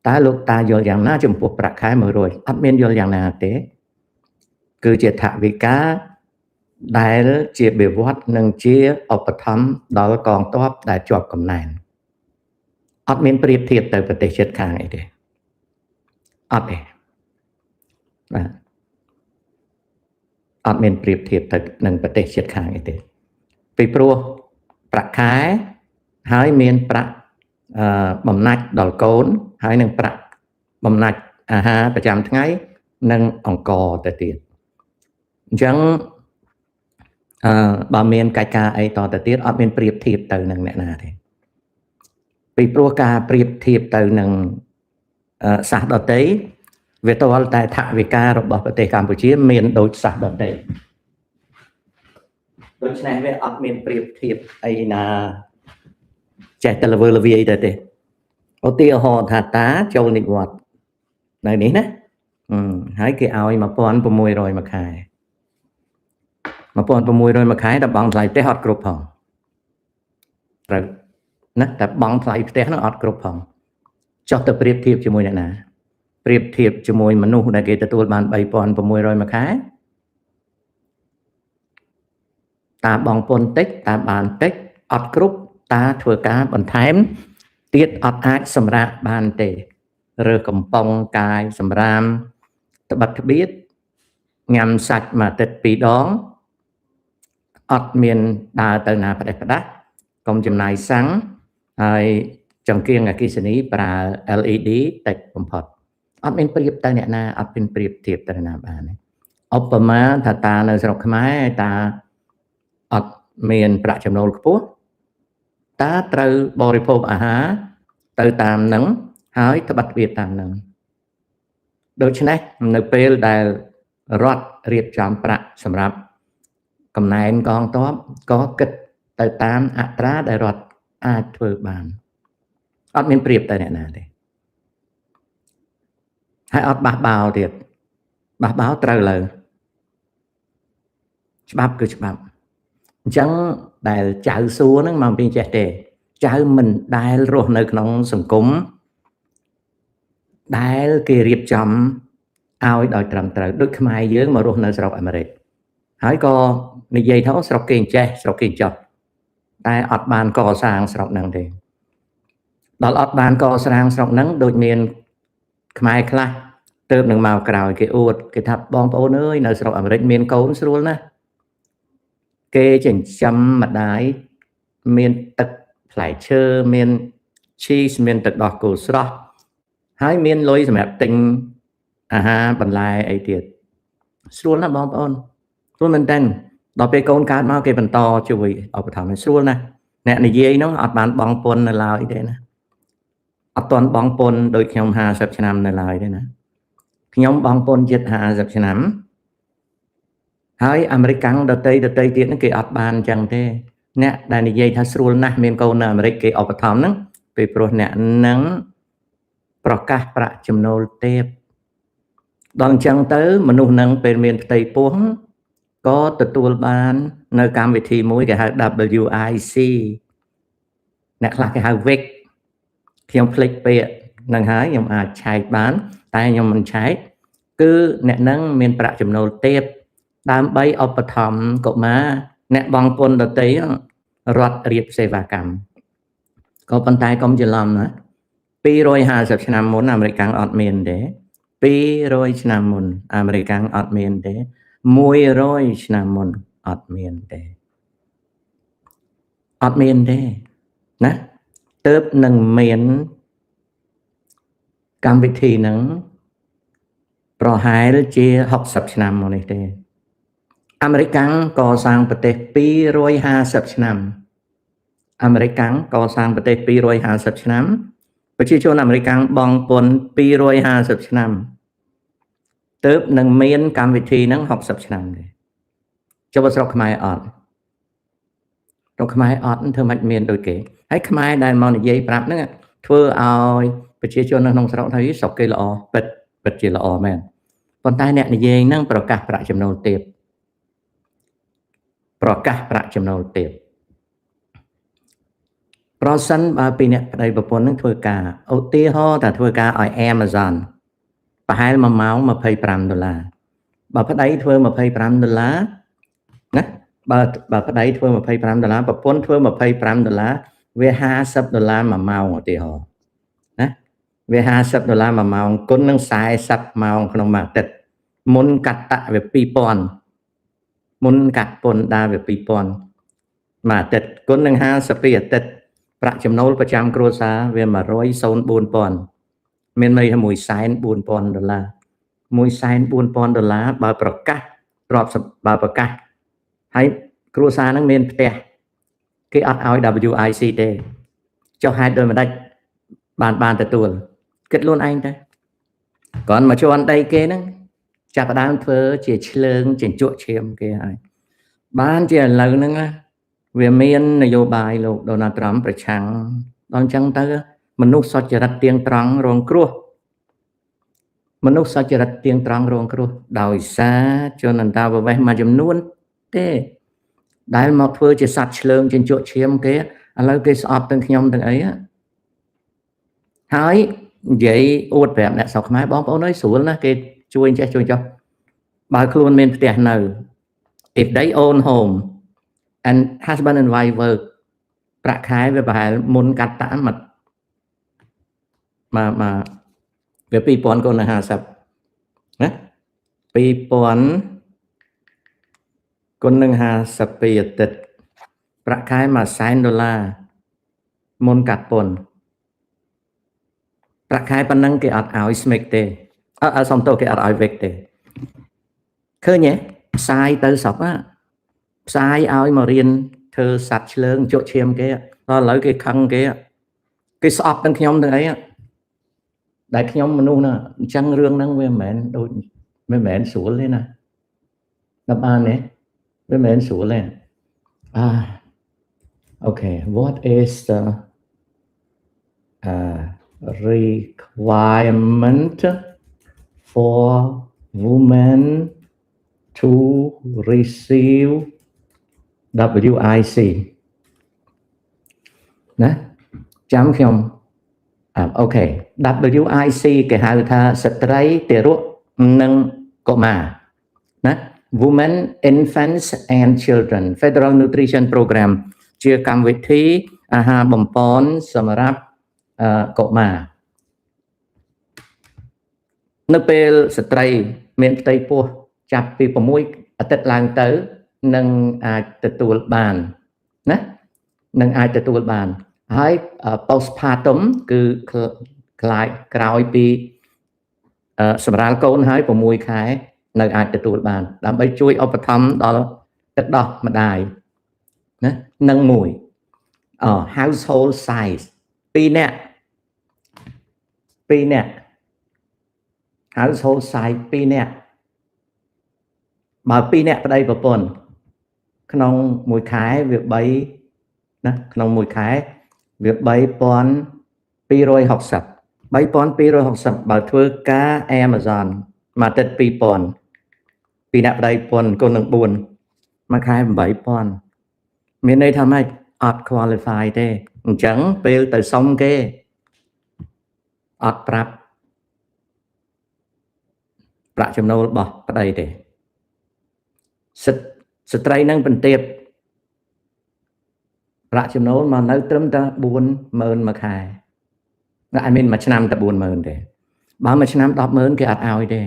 តើលោកតាយល់យ៉ាងណាចំពោះប្រាក់ខែ100អត់មានយល់យ៉ាងណាទេគឺជាថវិកាដែលជាបៀវត្សនិងជាឧបត្ថម្ភដល់កងទ័ពដែលជាប់កំណែនអត់មានប្រៀបធៀបទៅប្រទេសជិតខាងអីទេអត់ទេបាទអត់មានប្រៀបធៀបទៅនឹងប្រទេសជិតខាងអីទេពីព្រោះប្រាក់ខែហើយមានប្រាក់បំណាច់ដល់កូនហើយនឹងប្រាក់បំណាច់អាហារប្រចាំថ្ងៃនិងអង្គទៅទៀតអញ្ចឹងបើមានកិច្ចការអីតទៅទៀតអត់មានប្រៀបធៀបទៅនឹងអ្នកណាទេពីព្រោះការប្រៀបធៀបទៅនឹងសាសដទៃវាទាល់តែថវិការបស់ប្រទេសកម្ពុជាមានដូចសាសដទៃដូច្នេះវាអត់មានប្រៀបធៀបអីណាចេះតែល្វើល្វាយទៅទេឧទាហរណ៍ថាតាចូលនិវត្តន៍នៅនេះណាហើយគេឲ្យ 1,600 មួយខែ 1,600 មួយខែតែបង់ថ្លៃផ្ទះអត់គ្រប់ផងត្រូវណាតែបង់ថ្លៃផ្ទះនោះអត់គ្រប់ផងចុះទៅប្រៀបធៀបជាមួយអ្នកណាប្រៀបធៀបជាមួយមនុស្សដែលគេទទួលបាន 3,600 មួយខែតាបង់ពន្ធតិចតាបានតិចអត់គ្រប់តាធ្វើការបន្ថែមទៀតអត់អាចសម្រាកបានទេរើកំប៉ុងកាយសម្រាមត្បិតត្បៀតញ៉ាំសាច់មួយអាទិត្យ2 ដងអត់មានដើរទៅណាផ្ដេសផ្ដាស់កុំចំណាយសាំងហើយចង្គៀងអគ្គិសនីប្រើ LED តិចបំផុតអត់មានប្រៀបទៅអ្នកណាអត់មានប្រៀបធៀបទៅណាបានឧបមាថាតានៅស្រុកខ្មែរតាអត់មានប្រាក់ចំណូលខ្ពស់តាត្រូវបរិភោគអាហារទៅតាមនឹងហើយត្បិតត្បៀតតាមនឹងដូច្នេះនៅពេលដែលរដ្ឋរៀបចំប្រាក់សម្រាប់កំណែនកងទ័ពក៏គិតទៅតាមអត្រាដែលរដ្ឋអាចធ្វើបានអត់មានប្រៀបទៅអ្នកណាទេហើយអត់បះបោទៀតបះបោត្រូវលើច្បាប់គឺច្បាប់អញ្ចឹងដែលចៅសួរហ្នឹងមកពីចេះទេចៅមិនដែលរស់នៅក្នុងសង្គមដែលគេរៀបចំឲ្យដោយត្រឹមត្រូវដូចខ្មែរយើងមករស់នៅស្រុកអាមេរិកហើយក៏និយាយថាស្រុកគេចេះស្រុកគេចោះតែអត់បានកសាងស្រុកហ្នឹងទេដល់អត់បានកសាងស្រុកហ្នឹងដូចមានខ្មែរខ្លះទៅនឹងមកក្រោយគេអួតគេថាបងប្អូនអើយនៅស្រុកអាមេរិកមានកូនស្រួលណាស់គេចិញ្ចឹមម្ដាយមានទឹកផ្លែឈើមាន cheese មានទឹកដោះគោស្រស់ហើយមានលុយសម្រាប់ទិញអាហារបន្លែអីទៀតស្រួលណាស់បងប្អូនស្រួលមែនតើដល់ពេលកូនកើតមកគេបន្តជួយឧបត្ថម្ភស្រួលណាស់អ្នកនិយាយហ្នឹងអត់បានបង់ពន្ធនៅឡើយទេណាអត់ទាន់បង់ពន្ធដូចខ្ញុំ50ឆ្នាំនៅឡើយទេណាខ្ញុំបង់ពន្ធជិត50ឆ្នាំហើយអាមេរិកដតីទៀតហ្នឹងគេអត់បានអញ្ចឹងទេអ្នកដែលនិយាយថាស្រួលណាស់មានកូននៅអាមេរិកគេឧបត្ថម្ភហ្នឹងពីព្រោះអ្នកហ្នឹងប្រកាសប្រាក់ចំណូលទេពដល់អញ្ចឹងទៅមនុស្សហ្នឹងពេលមានផ្ទៃពោះក៏ទទួលបាននៅកម្មវិធីមួយគេហៅ WIC អ្នកខ្លះគេហៅ WIC ខ្ញុំភ្លេចពាក្យហ្នឹងហើយខ្ញុំអាចឆែកបានតែខ្ញុំមិនឆែកគឺអ្នកហ្នឹងមានប្រាក់ចំណូលទេពដើម្បីឧបត្ថម្ភកុមារអ្នកបង់ពន្ធដទៃរដ្ឋរៀបសេវាកម្មក៏ប៉ុន្តែកុំច្រឡំណា250ឆ្នាំមុនអាមេរិកអត់មានទេ200ឆ្នាំមុនអាមេរិកអត់មានទេ100ឆ្នាំមុនអត់មានទេអត់មានទេណាទើបនឹងមានកម្មវិធីហ្នឹងប្រហែលជា60ឆ្នាំមកនេះទេអាមេរិកកសាងប្រទេស250ឆ្នាំអាមេរិកកសាងប្រទេស250ឆ្នាំប្រជាជនអាមេរិកបង់ពន្ធ250ឆ្នាំទើបនឹងមានកម្មវិធីហ្នឹង60ឆ្នាំទេចុះស្រុកខ្មែរអត់ស្រុកខ្មែរអត់ធ្វើមិនមានដូចគេហើយខ្មែរដែលមកនិយាយប្រាប់ហ្នឹងធ្វើឲ្យប្រជាជននៅក្នុងស្រុកថាស្រុកគេល្អពិតជាល្អមែនប៉ុន្តែអ្នកនិយាយហ្នឹងប្រកាសប្រាក់ចំណូលទាបប្រកាសប្រាក់ចំណូលទាប ប្រសិនបើពីអ្នកប្តីប្រពន្ធនឹងធ្វើការឧទាហរណ៍ថាធ្វើការឲ្យ Amazon ប្រហែល1ម៉ោង$25បើប្តីធ្វើ$25ណាបើប្តីធ្វើ$25ប្រពន្ធធ្វើ$25វា$50មួយម៉ោងឧទាហរណ៍ណាវា$50មួយម៉ោងគុណនឹង40ម៉ោងក្នុងមួយអាទិត្យមុនកាត់តាក់វា2000មុនកាត់ពន្ធដារវា2000មួយអាទិត្យគុណនឹង50ពីអាទិត្យប្រាក់ចំណូលប្រចាំគ្រួសារវា104,000មានន័យថា$140,000 $140,000បើប្រកាសបើប្រកាសហើយគ្រួសារហ្នឹងមានផ្ទះគេអត់ឲ្យ WIC ទេចុះហេតុដូចម្ដេចបានទទួលគិតខ្លួនឯងទៅគ្រាន់មកជន់ដីគេហ្នឹងចាប់ផ្ដើមធ្វើជាឆ្លើងចិញ្ចក់ឈាមគេហើយបានជាឥឡូវហ្នឹងវាមាននយោបាយលោកដូណាល់ត្រាំប្រឆាំងដល់អញ្ចឹងទៅមនុស្សសុចរិតទៀងត្រង់រងគ្រោះមនុស្សសុចរិតទៀងត្រង់រងគ្រោះដោយសារជនអន្តោប្រវេសន៍មួយចំនួនទេដែលមកធ្វើជាសត្វឆ្លើងចិញ្ចក់ឈាមគេឥឡូវគេស្អប់ទាំងខ្ញុំទាំងអីហើយនិយាយអួតប្រាប់អ្នកស្រុកខ្មែរបងប្អូនអើយស្រួលណាស់គេជួយចេះជួយចុះបើខ្លួនមានផ្ទះនៅ if they own home and husband and wife work ប្រាក់ខែវាប្រហែលមុនកាត់តាក់មកវា2000គុណនឹង50ណា2000គុណនឹង50ពីអាទិត្យប្រាក់ខែ$100,000មុនកាត់ពន្ធប្រាក់ខែប៉ុណ្ណឹងគេអត់ឲ្យស្មេកទេសំទោសគេអត់ឲ្យវិកទេឃើញទេផ្សាយទៅសពផ្សាយឲ្យមករៀនធ្វើសัตว์ឆ្លើងជក់ឈាមគេដល់ឥឡូវគេខឹងគេស្អប់ទាំងខ្ញុំទាំងអីដែលខ្ញុំមនុស្សណាអញ្ចឹងរឿងហ្នឹងវាមិនមែនដូចមិនមែនស្រួលទេណាដល់បានទេវាមិនមែនស្រួលទេokay what is the requirement for women to receive WIC ណាចាំខ្ញុំអូខេ WIC គេហៅថាស្ត្រីទារកនិងកុមារណា Women Infants and Children Federal Nutrition Program ជាកម្មវិធីអាហារបំប៉នសម្រាប់កុមារនៅពេលស្ត្រីមានផ្ទៃពោះចាប់ពី6អាទិត្យឡើងទៅនឹងអាចទទួលបានណានឹងអាចទទួលបានហើយ postpartum គឺខ្លាចក្រោយពីសម្រាលកូនហើយ6ខែនៅអាចទទួលបានដើម្បីជួយឧបត្ថម្ភដល់ទឹកដោះម្ដាយណានឹងមួយhousehold size 2នាក់ household size 2នាក់បើ2នាក់ប្តីប្រពន្ធក្នុងមួយខែវា3ណាក្នុងមួយខែវា3260បើធ្វើការ Amazon មួយអាទិត្យ2000ពីអ្នកប្តីប្រពន្ធគុណនឹង4មួយខែ8000មានន័យថាម៉េចអត់ qualify ទេអញ្ចឹងពេលទៅសុំគេអត់ប្រាប់ប្រាក់ចំណូលរបស់ប្តីទេស្ត្រីនឹងបន្ទាបប្រាក់ចំណូលមកនៅត្រឹមតែ40000មួយខែតែមានមួយឆ្នាំតែ40000ទេបើមួយឆ្នាំ100,000គេអត់ឲ្យទេ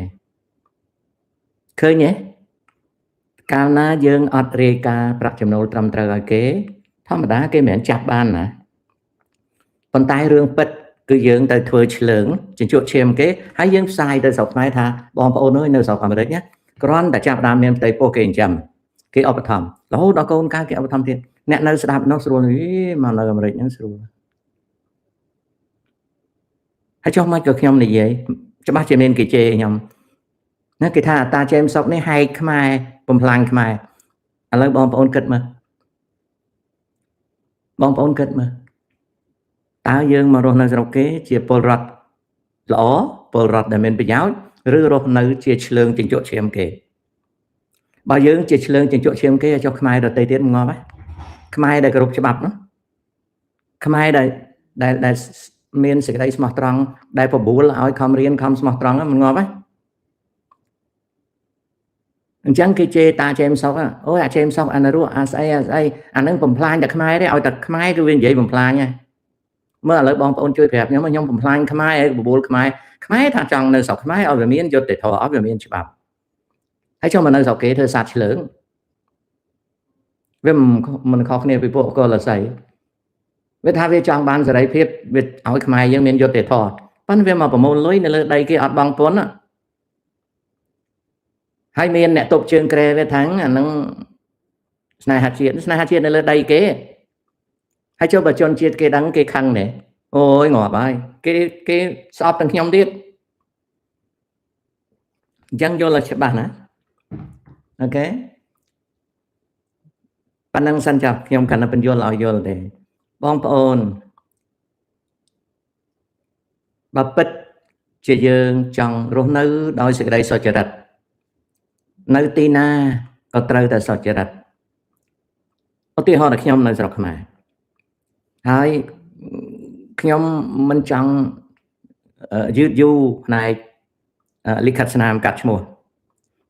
ឃើញទេកាលណាយើងអត់រាយការណ៍ប្រាក់ចំណូលត្រឹមត្រូវឲ្យគេធម្មតាគេមិនមែនចាប់បានណាប៉ុន្តែរឿងពិតគឺយើងទៅធ្វើឆ្លើងជញ្ជក់ឈាមគេហើយយើងផ្សាយទៅស្រុកខ្មែរថាបងប្អូនអើយនៅស្រុកអាមេរិកណាគ្រាន់តែចាប់ដើមមានផ្ទៃពោះគេចិញ្ចឹមគេឧបត្ថម្ភរហូតដល់កូនកើតគេឧបត្ថម្ភទៀតអ្នកនៅស្ដាប់នោះស្រួលមកនៅអាមេរិកហ្នឹងស្រួលហើយចុះមកក៏ខ្ញុំនិយាយច្បាស់ជាមានគេជេរខ្ញុំណាគេថាតាចេមសុកនេះហែកខ្មែរបំផ្លាញខ្មែរឥឡូវបងប្អូនគិតមើលតើយើងមករស់នៅស្រុកគេជាពលរដ្ឋល្អពលរដ្ឋដែលមានប្រយោជន៍ឬរស់នៅជាឆ្លើងចិញ្ចក់ឈាមគេបើយើងជាឆ្លើងចិញ្ចក់ឈាមគេចុះខ្មែរដទៃទៀតងាប់ហើយខ្មែរដែលគោរពច្បាប់នោះ ខ្មែរដែលមានសេចក្តីស្មោះត្រង់ដែលបបួលឲ្យខំរៀនខំស្មោះត្រង់មិនងាប់ហ៎អញ្ចឹងគេជេរតាជេមសុកអូយអាជេមសុកអានរស់អាស្អីអានឹងបំផ្លាញតែខ្មែរទេឲ្យតែខ្មែរគឺវានិយាយបំផ្លាញហ៎មើលឥឡូវបងប្អូនជួយប្រាប់ខ្ញុំបំផ្លាញខ្មែរហើយបបួលខ្មែរថាចង់នៅស្រុកខ្មែរឲ្យវាមានយុត្តិធម៌ឲ្យវាមានច្បាប់ហើយចង់មកនៅស្រុកគេធ្វើសត្វឆ្លើងវាមិនខុសគ្នាពីពួកកុលស័យវាថាវាចង់បានសេរីភាពវាឲ្យខ្មែរយើងមានយុត្តិធម៌ប៉ុន្តែវាមកប្រមូលលុយនៅលើដីគេអត់បង់ពន្ធហើយមានអ្នកទប់ជើងក្រែវាថាអានឹងស្នេហាជាតិនៅលើដីគេហើយចូលបើជនជាតិគេដឹងគេខឹងទេអូយងាប់ហើយគេស្អប់ទាំងខ្ញុំទៀតអញ្ចឹងយល់ឲ្យច្បាស់ណាអូខេប៉ណ្ណឹងសិនចាខ្ញុំកាន់តែបញ្យល់ឲ្យយល់ទេបងប្អូនបើពិតជាយើងចង់រស់នៅដោយសេចក្តីសុចរិតនៅទីណាក៏ត្រូវតែសុចរិតឧទាហរណ៍ខ្ញុំនៅស្រុកខ្មែរហើយខ្ញុំមិនចង់យឺតយូរផ្នែកលិខិតស្នាមកាត់ឈ្មោះ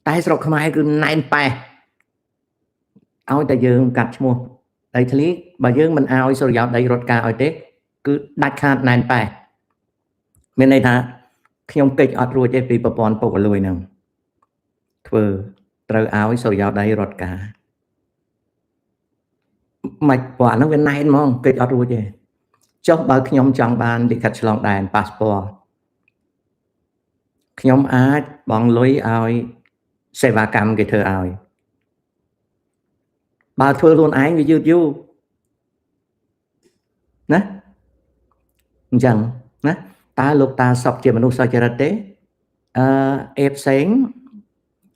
តែស្រុកខ្មែរគឺណែនប៉ែឲ្យតែយើងកាត់ឈ្មោះដីធ្លីបើយើងមិនឲ្យសុរិយោដីរដ្ឋការឲ្យទេគឺដាច់ខាតណែនប៉ែមានន័យថាខ្ញុំកិច្ចអត់រួចទេពីប្រព័ន្ធពុករលួយហ្នឹងធ្វើត្រូវឲ្យសុរិយោដីរដ្ឋការមិនព្រោះអាហ្នឹងវាណែនហ្មងកិច្ចអត់រួចទេចុះបើខ្ញុំចង់បានលិខិតឆ្លងដែនប៉ាសពតខ្ញុំអាចបង់លុយឲ្យសេវាកម្មគេធ្វើឲ្យបើធ្វើខ្លួនឯងវាយឺតយូរណាអញ្ចឹងណាតើលោកតាសុកជាមនុស្សសុចរិតទេអេផ្សេង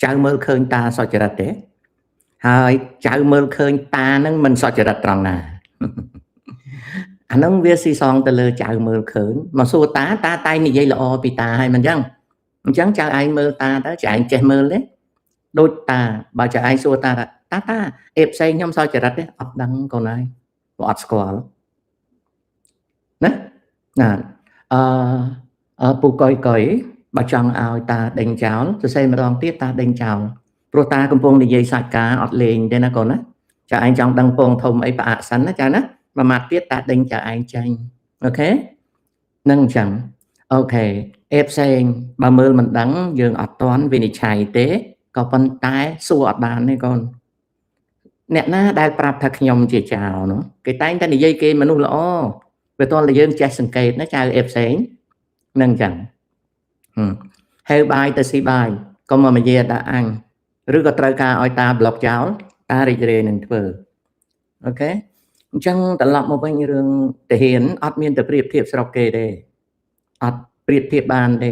ចៅមើលឃើញតាសុចរិតទេហើយចៅមើលឃើញតានឹងមិនសុចរិតត្រង់ណាអានឹងវាស៊ីសងទៅលើចៅមើលឃើញមកសួរតាតែនិយាយល្អពីតាហើយមិនអញ្ចឹងចៅឯងមើលតាទៅចៅឯងចេះមើលទេដូចតាបើចៅឯងសួរតាអេផ្សេងខ្ញុំសុចរិតទេអត់ដឹងកូនហើយព្រោះអត់ស្គាល់ណាពូកុយបើចង់ឲ្យតាដេញចោលសរសេរម្ដងទៀតតាដេញចោលព្រោះតាកំពុងនិយាយសាច់ការអត់លេងទេណាកូនណាចៅឯងចង់ដឹងពងធំអីប្រអាក់សិនណាចៅណាមួយម៉ាត់ទៀតតាដេញចៅឯងចាញ់អូខេនឹងអញ្ចឹងអូខេអេផ្សេងបើមើលមិនដឹងយើងអត់ទាន់វិនិច្ឆ័យទេក៏ប៉ុន្តែសួរអត់បានទេកូនអ្នកណាដែលប្រាប់ថាខ្ញុំជាចៅនោះគេតែងតែនិយាយគេមនុស្សល្អវាតតែយើងចេះសង្កេតណាចៅអេផ្សេងនឹងអញ្ចឹងហេវបាយទៅស៊ីបាយកុំមកនិយាយដាក់អញឬក៏ត្រូវការឲ្យតាប្លុកចោលតារីករាយនឹងធ្វើអូខេអញ្ចឹងត្រឡប់មកវិញរឿងទាហានអត់មានតែប្រៀបធៀបស្រុកគេទេអត់ប្រៀបធៀបបានទេ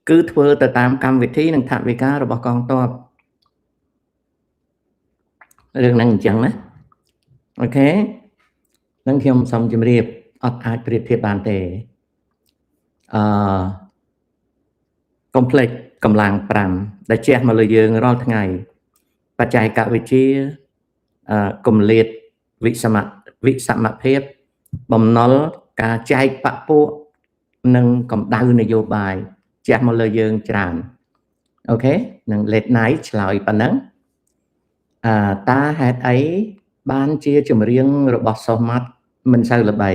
គឺធ្វើទៅតាមកម្មវិធីនិងថវិការបស់កងទ័ពរឿងហ្នឹងអញ្ចឹងណាអូខេនឹងខ្ញុំសូមជម្រាបអត់អាចប្រៀបធៀបបានទេកុំភ្លេចកម្លាំង5ដែលជះមកលើយើងរាល់ថ្ងៃបច្ចេកវិទ្យាគម្លាតវិសមភាពបំណុលការចែកបពុះនិងកម្ដៅនយោបាយជះមកលើយើងច្រើនអូខេនឹងលេតណៃឆ្លើយប៉ុណ្ណឹងតាហេតុអីបានជាចម្រៀងរបស់សុសម៉ាត់មិនសូវល្បី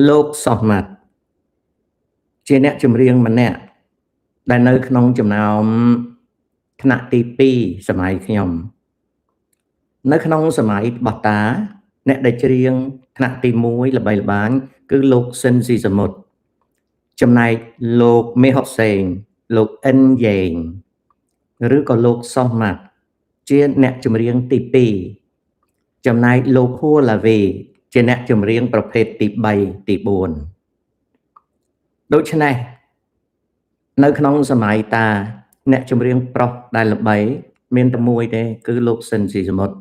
លោកសុសម៉ាត់ជាអ្នកចម្រៀងម្នាក់ដែលនៅក្នុងចំណោមថ្នាក់ទី2សម័យខ្ញុំនៅក្នុងសម័យរបស់តាអ្នកដែលច្រៀងថ្នាក់ទី1ល្បីល្បាញគឺលោកស៊ិនស៊ីសមុទ្រចំណែកលោកមេហុកសេងលោកអិនយេងឬក៏លោកសុសម៉ាត់ជាអ្នកចម្រៀងទី2ចំណែកលោកហួរឡាវីជាអ្នកចម្រៀងប្រភេទទី3ទី4ដូច្នេះនៅក្នុងសម័យតាអ្នកចម្រៀងប្រុសដែលល្បីមានតែមួយទេគឺលោកស៊ិនស៊ីសមុទ្រ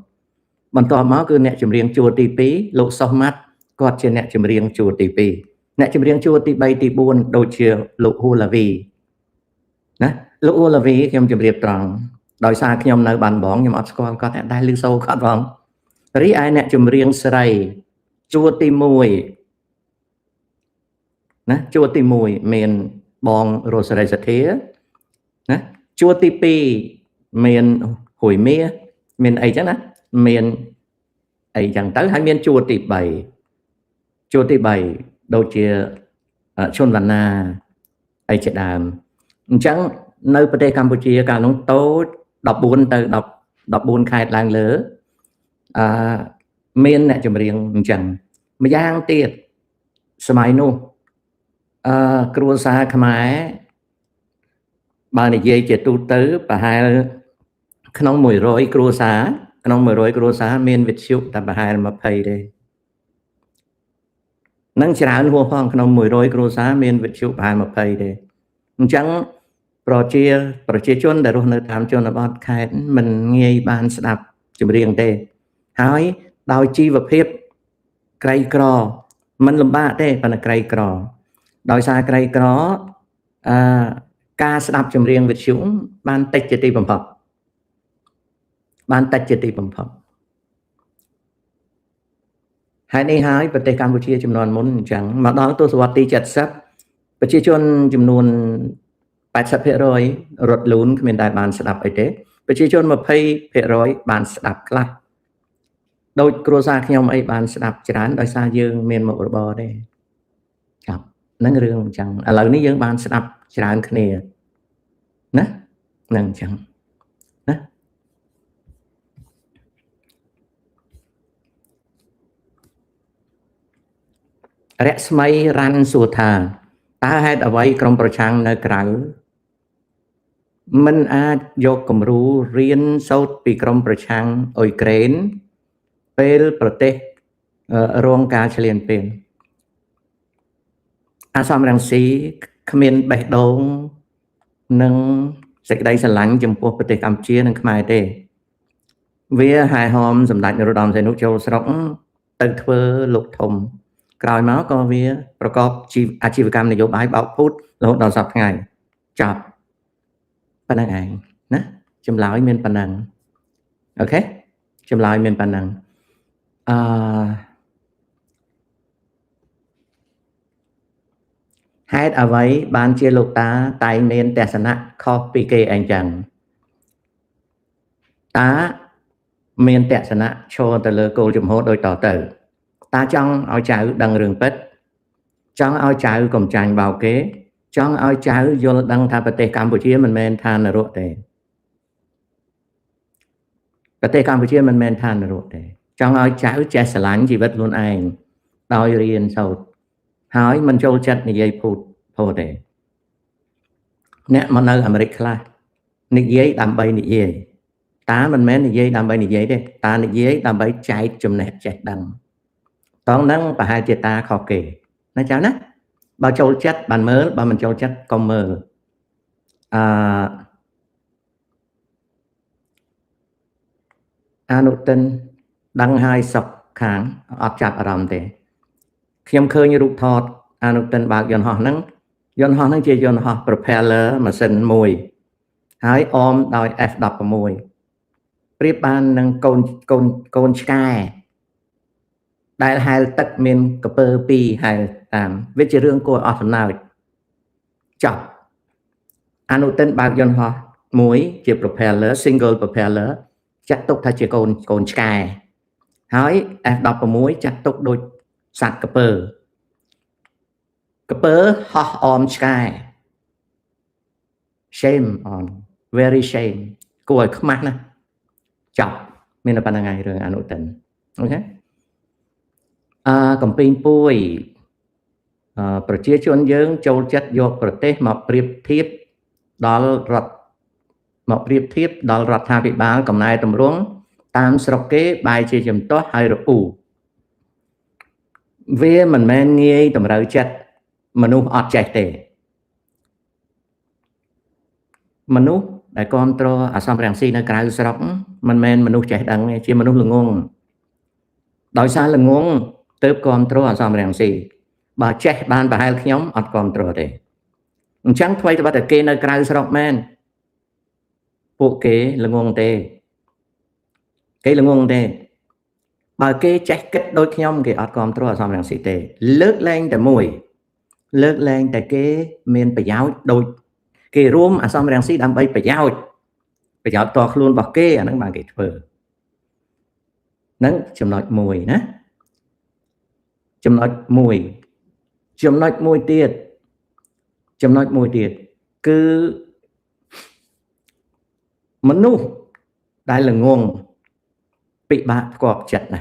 បន្ទាប់មកគឺអ្នកចម្រៀងជួរទី2លោកសុសម៉ាត់គាត់ជាអ្នកចម្រៀងជួរទី2អ្នកចម្រៀងជួរទី3ទី4ដូចជាលោកហួរឡាវីណាលោកហួរឡាវីខ្ញុំជម្រាបត្រង់ដោយសារខ្ញុំនៅបានបងខ្ញុំអត់ស្គាល់គាត់តែឮសូរគាត់ផងរីឯអ្នកចម្រៀងស្រី ជួរទី1ណាជួរទី1មានបងរស់សេរីសទ្ធាណាជួរទី2មានហួយមាសមានអីចឹងណាមានអីចឹងទៅហើយមានជួរទី3ដូចជាឈុនវណ្ណាអីជាដើមអញ្ចឹងនៅប្រទេសកម្ពុជាកាលនោះតូច14ទៅ14ខេត្តឡើងលើមានអ្នកចម្រៀងអញ្ចឹងម្យ៉ាងទៀតសម័យនោះគ្រួសារខ្មែរបើនិយាយជាទូទៅប្រហែលក្នុង100គ្រួសារមានវិទ្យុតែប្រហែល20ទេនឹងច្រើនហួសផងក្នុង100គ្រួសារមានវិទ្យុប្រហែល20ទេអញ្ចឹងប្រជាជនដែលរស់នៅតាមជនបទខេត្តមិនងាយបានស្ដាប់ចម្រៀងទេហើយដោយជីវភាពក្រីក្រមិនលំបាកទេប៉ុន្តែក្រីក្រដោយសារក្រីក្រការស្ដាប់ចម្រៀងវិទ្យុបានតិចជាទីបំផុតហើយនេះហើយប្រទេសកម្ពុជាចំនួនមុនអញ្ចឹងមកដល់ទសវត្សរ៍ទី70ប្រជាជនចំនួន80% រត់លូនគ្មានដែលបានស្ដាប់អីទេប្រជាជន20% បានស្ដាប់ខ្លះដូចគ្រួសារខ្ញុំអីបានស្ដាប់ច្រើនដោយសារយើងមានមុខរបរទេครับហ្នឹងរឿងអញ្ចឹងឥឡូវនេះយើងបានស្ដាប់ច្រើនគ្នាណាហ្នឹងអញ្ចឹងណារស្មីរ៉ាន់សួរថាតើហេតុអ្វីក្រមប្រឆាំងនៅក្រៅមិនអាចយកគំរូរៀនសូត្រពីក្រមប្រឆាំងអ៊ុយក្រែនពេលប្រទេសរងការឈ្លានពានអាសមរង្ស៊ីគ្មានបេះដូងនិងសេចក្តីស្រឡាញ់ចំពោះប្រទេសកម្ពុជានិងខ្មែរទេវាហែហោមសម្ដេចនរោត្តមសីហនុចូលស្រុកទៅធ្វើលោកធំក្រោយមកក៏វាប្រកបអាជីវកម្មនយោបាយបោកពូតរហូតដល់សប្តាហ៍ថ្ងៃចប់ប៉ុណ្្នឹងឯងណាចម្លើយមានប៉ុណ្្នឹងអូខេចម្លើយមានប៉ុណ្្នឹងហេតុអ្វីបានជាលោកតាតែងមានទស្សនៈខុសពីគេអញ្ចឹងតាមានទស្សនៈឈរទៅលើគោលជំហរដូចតទៅតាចង់ឲ្យចៅដឹងរឿងពិតចង់ឲ្យចៅកុំចាញ់បោកគេចង់ឲ្យចៅយល់ដឹងថាប្រទេសកម្ពុជាមិនមែនឋាននរកទេប្រទេសកម្ពុជាមិនមែនឋាននរកទេចង់ឲ្យចៅចេះស្រឡាញ់ជីវិតខ្លួនឯងដោយរៀនសូត្រហើយមិនចូលចិត្តនិយាយភូតទេអ្នកមកនៅអាមេរិកខ្លះនិយាយដើម្បីនិយាយតាមិនមែននិយាយដើម្បីនិយាយទេតានិយាយដើម្បីចែកចំណេះចេះដឹងតោះហ្នឹងប្រហែលជាតាខុសគេណាចៅណាបើចូលចិត្តបានមើលបើមិនចូលចិត្តកុំមើលអនុទិនដឹងហើយសុខខាងអត់ចាប់អារម្មណ៍ទេខ្ញុំឃើញរូបថតអនុទិនបើកយន្តហោះហ្នឹងជាយន្តហោះ propeller ម៉ាស៊ីនមួយហើយអមដោយ F16 ប្រៀបបាននឹងកូនឆ្កែដែលហែលទឹកមានកពើ2ហែលតាមវាជារឿងគួរអស់សំណើចចប់អនុទិនបើកយន្តហោះមួយជា propeller single propeller ចាត់ទុកថាជាកូនឆ្កែហើយ F16 ចាត់ទុកដូចសត្វកពើហោះអមឆ្កែ shame on very shame គួរឲ្យខ្មាស់ណាស់ចប់មានតែប៉ុណ្្នឹងឯងរឿងអនុទិនអូខេកំពីងពួយប្រជាជនយើងចូលចិត្តយកប្រទេសមកប្រៀបធៀបដល់រដ្ឋាភិបាលកំណែតម្រង់តាមស្រុកគេបែរជាចំទាស់ហើយរអ៊ូវាមិនមែនងាយតម្រូវចិត្តមនុស្សអត់ចេះទេមនុស្សដែលគ្រប់គ្រងអាសមរង្ស៊ីនៅក្រៅស្រុកមិនមែនមនុស្សចេះដឹងទេជាមនុស្សល្ងងដោយសារល្ងងទើបគ្រប់គ្រងអាសមរង្ស៊ីបើចេះបានប្រហែលខ្ញុំអត់គ្រប់គ្រងទេអញ្ចឹងថ្មីត្បិតតែគេនៅក្រៅស្រុកមែនពួកគេល្ងងទេ បើគេចេះគិតដូចខ្ញុំគេអត់គ្រប់គ្រងអសមរង្ស៊ីទេលើកលែងតែមួយលើកលែងតែគេមានប្រយោជន៍ដូចគេរួមអសមរង្ស៊ីដើម្បីប្រយោជន៍តខ្លួនរបស់គេអាហ្នឹងបានគេធ្វើហ្នឹងចំណុចមួយណាចំណុចមួយទៀតគឺមនុស្សដែលល្ងងពិបាកផ្គាប់ចិត្តណា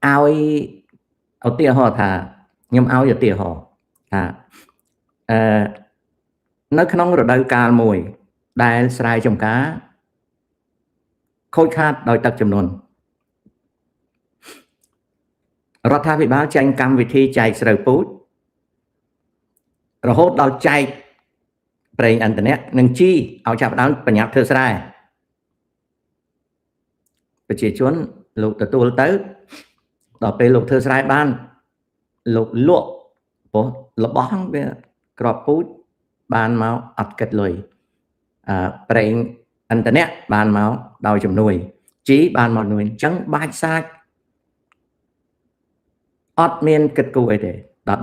ឲ្យឧទាហរណ៍ថាខ្ញុំឲ្យឧទាហរណ៍ថានៅក្នុងរដូវកាលមួយដែលស្រែចម្ការខូចខាតដោយទឹកជំនន់រដ្ឋាភិបាលចេញកម្មវិធីចែកស្រូវពូជរហូតដល់ចែកប្រេងឥន្ធនៈនិងជីឲ្យចាប់ផ្ដើមប្រញាប់ធ្វើស្រែប្រជាជនលោកទទួលទៅដល់ពេលលោកធ្វើស្រែបានលោកលក់ព្រោះរបស់វាក្របពូជបានមកអត់គិតលុយប្រេងឥន្ធនៈបានមកដោយជំនួយជីបានមកជំនួយអញ្ចឹងបាច់សាច់អត់មានគិតគូរអីទេ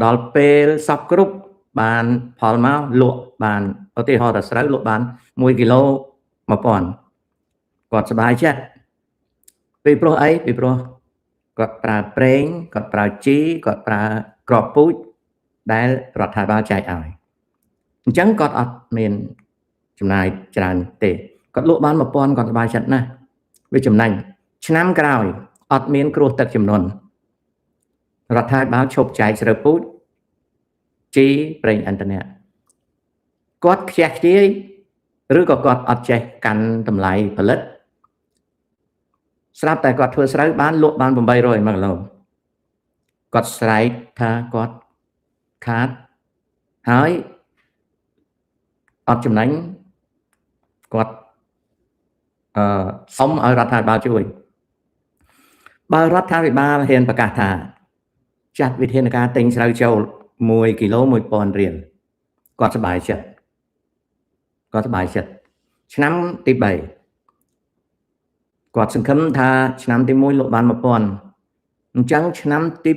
ដល់ពេលសពគ្រប់បានផលមកលក់បានឧទាហរណ៍ថាស្រូវលក់បាន1គីឡូ1000គាត់សប្បាយចិត្តពីព្រោះអីពីព្រោះគាត់ប្រើប្រេងគាត់ប្រើជីគាត់ប្រើក្របពូជដែលរដ្ឋាភិបាលចែកឲ្យអញ្ចឹងគាត់អត់មានចំណាយច្រើនទេគាត់លក់បាន1000គាត់សប្បាយចិត្តណាស់វាចំណេញឆ្នាំក្រោយអត់មានគ្រោះទឹកជំនន់រដ្ឋាភិបាលឈប់ចែកស្រូវពូជជីប្រេងឥន្ធនៈគាត់ខ្ជះខ្ជាយឬក៏គាត់អត់ចេះកាន់តម្លៃផលិតស្រាប់តែគាត់ធ្វើស្រូវបានលក់បាន800 1គីឡូគាត់ស្រែកថាគាត់ខាតហើយអត់ចំណេញគាត់សុំឲ្យរដ្ឋាភិបាលជួយបើរដ្ឋាភិបាលហ៊ានប្រកាសថាចាត់វិធានការទិញស្រូវចូល1គីឡូ1000រៀលគាត់សប្បាយចិត្តឆ្នាំទី3គាត់សង្ឃឹមថាឆ្នាំទី1លក់បាន1000អញ្ចឹងឆ្នាំទី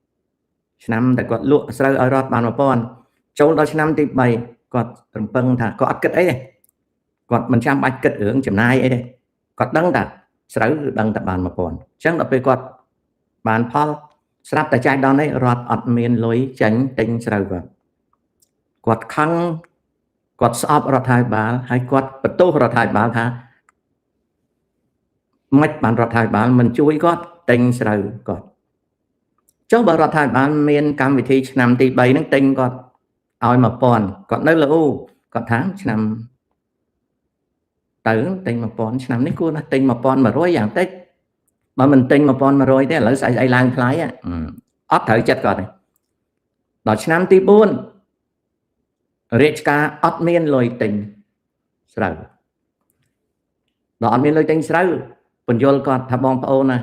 3ឆ្នាំដែលគាត់លក់ស្រូវឲ្យរដ្ឋបាន1000ចូលដល់ឆ្នាំទី3គាត់រំពឹងថាគាត់អត់គិតអីទេគាត់មិនចាំបាច់គិតរឿងចំណាយអីទេគាត់ដឹងថាស្រូវគឺដឹងតែបាន1000អញ្ចឹងដល់ពេលគាត់បានផលស្រាប់តែចែកដល់នេះរដ្ឋអត់មានលុយចាញ់ទិញស្រូវគាត់ខឹងគាត់ស្អប់រដ្ឋាភិបាលហើយគាត់បន្ទោសរដ្ឋាភិបាលថាមិនបានរដ្ឋាភិបាលមិនជួយគាត់ទិញស្រូវគាត់ចុះបើរដ្ឋាភិបាលមានកម្មវិធីឆ្នាំទី3ហ្នឹងទិញគាត់ឲ្យ1000គាត់នៅល្អគាត់ថាឆ្នាំទៅទិញ1000ឆ្នាំនេះគួរណាស់ទិញ1100យ៉ាងតិចបើមិនទិញ1100ទេឥឡូវស្អីឡើងថ្លៃអត់ត្រូវចិត្តគាត់ទេដល់ឆ្នាំទី4រាជការអត់មានលុយទិញស្រូវដល់អត់មានលុយទិញស្រូវបញ្យល់គាត់ថាបងប្អូនណា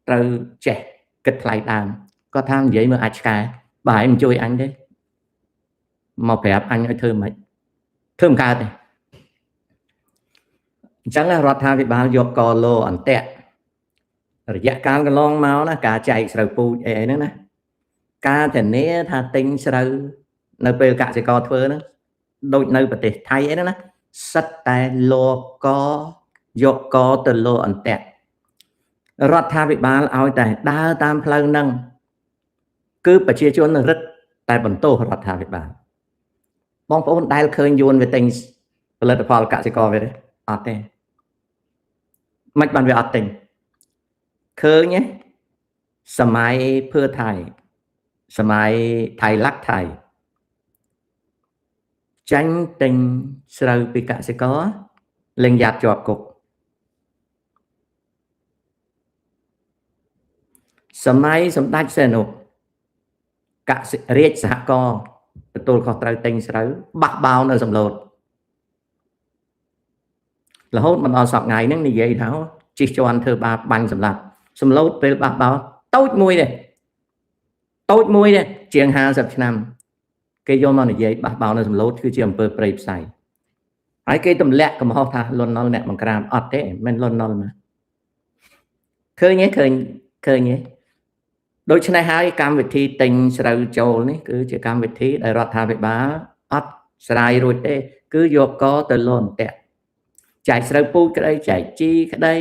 ត្រូវចេះគិតថ្លៃដើមគាត់ថានិយាយមើលអាចឆ្កែបើឯងមិនជួយអញទេមកប្រាប់អញឲ្យធ្វើមិនធ្វើមិនកើតទេអញ្ចឹងរដ្ឋាភិបាលយកកលោអន្តៈរយៈកាលកន្លងមកណាការចែកស្រូវពូជអីហ្នឹងណាការធានាថាទិញស្រូវនៅពេលកសិករធ្វើហ្នឹងដូចនៅប្រទេសថៃអីហ្នឹងណាសិតតែលោកកយកកទៅលោអន្តៈរដ្ឋាភិបាលឲ្យតែដើរតាមផ្លូវហ្នឹងគឺប្រជាជនរឹតតែបន្ទោសរដ្ឋាភិបាលបងប្អូនដែលឃើញយួនវាទិញផលិតផលកសិករវាទេអត់ទេមិនបានវាអត់ទិញឃើញទេសម័យភឿថៃសម័យថៃឡាក់ថៃចាញ់ទិញស្រូវពីកសិករលេងយ៉ាត់ជាប់គុកសម័យសម្ដេចសីហនុកសិរាជសហករណ៍ទទួលខុសត្រូវទិញស្រូវបះបោនៅសំឡូតរហូតមកដល់សប្តាហ៍ថ្ងៃហ្នឹងនិយាយថាជិះជាន់ធ្វើបាបបាញ់សម្លាប់សំឡូតពេលបះបោតូចមួយទេជាង50ឆ្នាំគេយកមកនិយាយបះបោនៅសំឡូតគឺជាអំពើព្រៃផ្សៃហើយគេទម្លាក់កំហុសថាលន់នល់អ្នកបង្ក្រាបអត់ទេមិនលន់នល់ណា ឃើញទេឃើញទេដូច្នេះហើយកម្មវិធីទិញស្រូវចូលនេះគឺជាកម្មវិធីដែលរដ្ឋាភិបាលអត់ស្រាយរួចទេគឺយកកទៅលន់តាក់ចែកស្រូវពូជក្តីចែកជីក្តី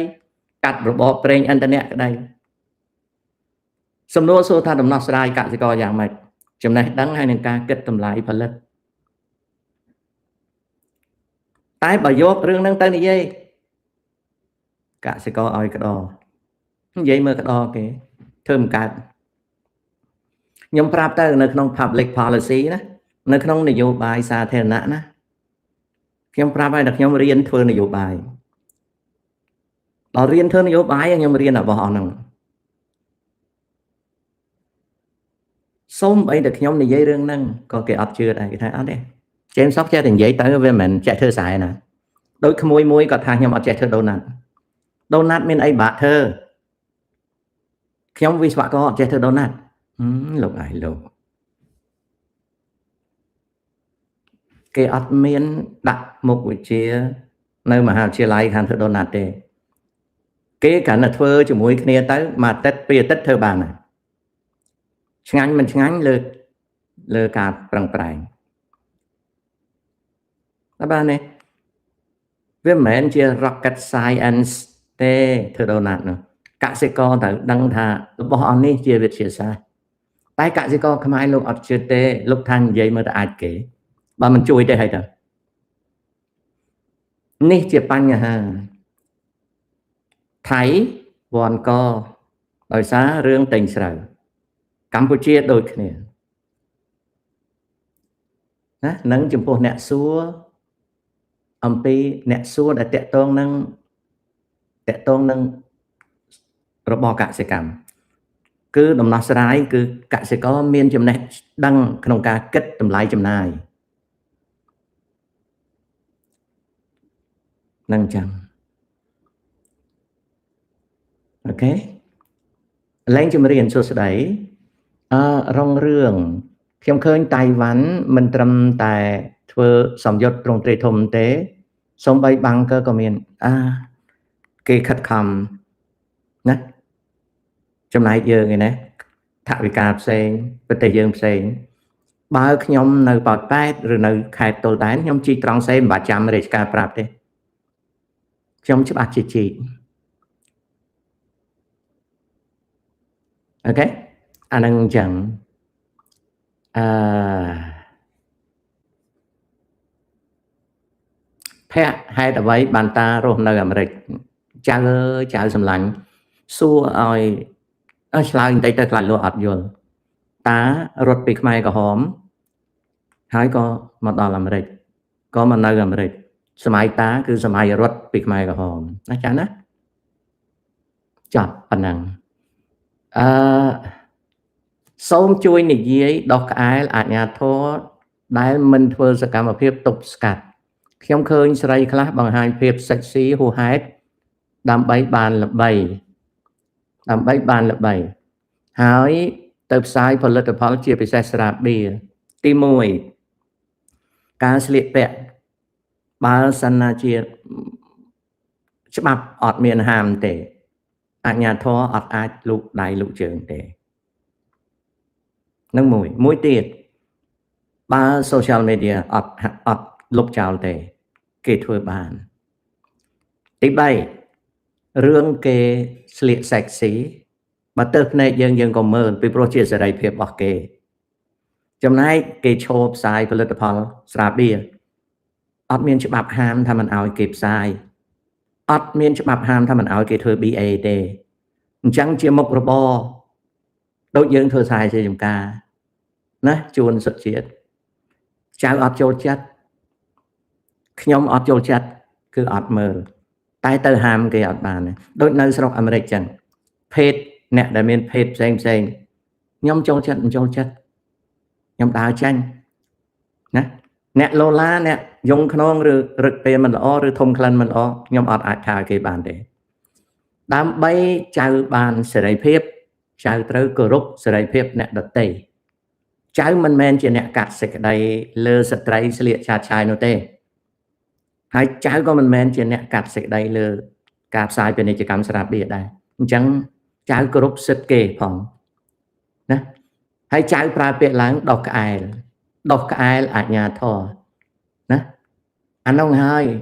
កាត់របបប្រេងឥន្ធនៈក្តីសំណួរសួរថាដំណោះស្រាយកសិករយ៉ាងម៉េចចំណេះដឹងហើយនឹងការគិតតម្លៃផលិតតែបើយករឿងហ្នឹងទៅនិយាយកសិករឲ្យក្តរនិយាយមើលក្តរគេធ្វើមិនកើតខ្ញុំប្រាប់ទៅនៅក្នុង public policy ណានៅក្នុងនយោបាយសាធារណៈណាខ្ញុំប្រាប់ឲ្យតែខ្ញុំរៀនធ្វើនយោបាយដល់រៀនធ្វើនយោបាយខ្ញុំរៀនរបស់អស់ហ្នឹងសូមអីតែខ្ញុំនិយាយរឿងហ្នឹងក៏គេអត់ជឿដែរគេថាអត់ទេចេមសុកចេះតែនិយាយទៅវាមិនមែនចេះធ្វើស្រែណាដូចក្មួយមួយគាត់ថាខ្ញុំអត់ចេះធ្វើដូណាត់មានអីបាក់ធ្វើខ្ញុំវិស្វករអត់ចេះធ្វើដូណាត់លោកឯងលោកគេអត់មានដាក់មុខវិជ្ជានៅមហាវិទ្យាល័យខាងធ្វើដូណាត់ទេគេគ្រាន់តែធ្វើជាមួយគ្នាទៅមួយអាទិត្យពីរអាទិត្យធ្វើបានហើយឆ្ងាញ់មិនឆ្ងាញ់លើការប្រឹងប្រែងតែបានទេវាមិនមែនជា rocket science ទេធ្វើដូណាត់នោះកសិករត្រូវដឹងថារបស់អស់នេះជាវិទ្យាសាស្ត្រតែកសិករខ្មែរលោកអត់ជឿទេលោកថានិយាយមើលទៅអាចគេបើមិនជួយទេហើយទៅនេះជាបញ្ហាថៃវ៉ាន់កដោយសាររឿងទិញស្រូវកម្ពុជាដូចគ្នាណានឹងចំពោះអ្នកសួរអំពីអ្នកសួរដែលតកតងនឹងរបបកសិកម្មគឺដំណោះស្រាយគឺកសិករមានចំណេះដឹងក្នុងការគិតតម្លៃចំណាយនឹងចឹងអូខេលែងជំរាបសួស្តីរងរឿងខ្ញុំឃើញតៃវ៉ាន់មិនត្រឹមតែធ្វើសម្យុទ្ធទ្រង់ទ្រាយធំទេសូម្បីបាំងក៏មានគេខិតខំណាចំណែកយើងឯណាថវិកាផ្សេងប្រទេសយើងផ្សេងបើខ្ញុំនៅប៉ោតប៉ែតឬនៅខេត្តតុលតែនខ្ញុំជីកត្រង់សេមិនបាច់ចាំរាជការប្រាប់ទេខ្ញុំច្បាស់ជាជីកអូខេអានឹងអញ្ចឹងភ័ក្រហេតុអ្វីបានតារស់នៅអាមេរិកចៅចៅសម្លាញ់សួរឲ្យឆ្លើយបន្តិចទៅខ្លាចលោកអត់យល់តារត់ពីខ្មែរក្រហមហើយក៏មកដល់អាមេរិកក៏មកនៅអាមេរិកសម័យតាគឺសម័យរត់ពីខ្មែរក្រហមណាចាណាចប់ប៉ុណ្ណឹងសូមជួយនិយាយដោះក្អែលអាជ្ញាធរដែលមិនធ្វើសកម្មភាពទប់ស្កាត់ខ្ញុំឃើញស្រីខ្លះបង្ហាញភាពសិចស៊ីហួសហេតុដើម្បីបានល្បីហើយទៅផ្សាយផលិតផលជាពិសេសស្រាបៀរទី1ការស្លៀកពាក់បើសិនណាជាច្បាប់អត់មានហាមទេអាជ្ញាធរអត់អាចលូកដៃលូកជើងទេនឹងមួយទៀតបើ social media អត់លុបចោលទេគេធ្វើបានទី3រឿងគេស្លៀក sexy បើទៅភ្នែកយើងក៏មើលពីព្រោះជាសេរីភាពរបស់គេចំណែកគេឈោផ្សាយផលិតផលស្រាបៀរអត់មានច្បាប់ហាមថាមិនឲ្យគេផ្សាយអត់មានច្បាប់ហាមថាមិនឲ្យគេធ្វើ BA ទេអញ្ចឹងជាមុខរបរដូចយើងធ្វើស្រែជាចំការណាជួនសុទ្ធជាតិចៅអត់ចូលចិត្តខ្ញុំអត់ចូលចិត្តគឺអត់មើលតែទៅហាមគេអត់បានដូចនៅស្រុកអាមេរិកចឹងភេទអ្នកដែលមានភេទផ្សេងខ្ញុំចូលចិត្តមិនចូលចិត្តខ្ញុំដើរចាញ់ណាអ្នកឡូឡាអ្នកយងខ្នងឬរឹកពេលមិនល្អឬធំក្លិនមិនល្អខ្ញុំអត់អាចថាគេបានទេដើម្បីចៅបានសេរីភាពចៅត្រូវគោរពសេរីភាពអ្នកដទៃចៅមិនមែនជាអ្នកកាត់សេចក្តីលើស្ត្រីស្លៀកឆាតឆាយនោះទេហើយចៅក៏មិនមែនជាអ្នកកាត់សេចក្តីលើការផ្សាយពាណិជ្ជកម្មស្រាបៀរដែរ chẳng cháu group sứt kê phòng nè hay cháu pra biệt láng đọc cái ở nhà thò nè anh ông hơi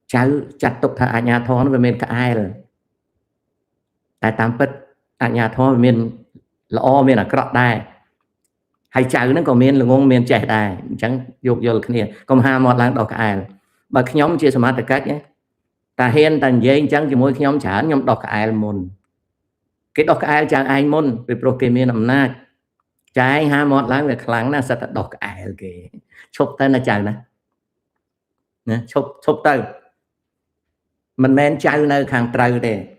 cháu chặt tục thà ở nhà thò nó về miền cái ai rồi tại tam bích ở nhà thò miền là o miền là cọt đai hay cháu nó còn miền là ngôn miền trẻ đai chẳng dục vô cái này còn hai một láng đọc cái ai mà cái nhóm chia sẻ mặt cách nhé ta hiền ta dây chẳng chỉ mỗi khi nhóm trả nhóm đọc cái ai môn cái đọc cái ai chẳng ai môn về pro kê miền nằm na trái hai một láng về kháng là sẽ đọc cái ai kì chụp tay là chẳng nè chụp tay mình men cháu nơi hàng trời để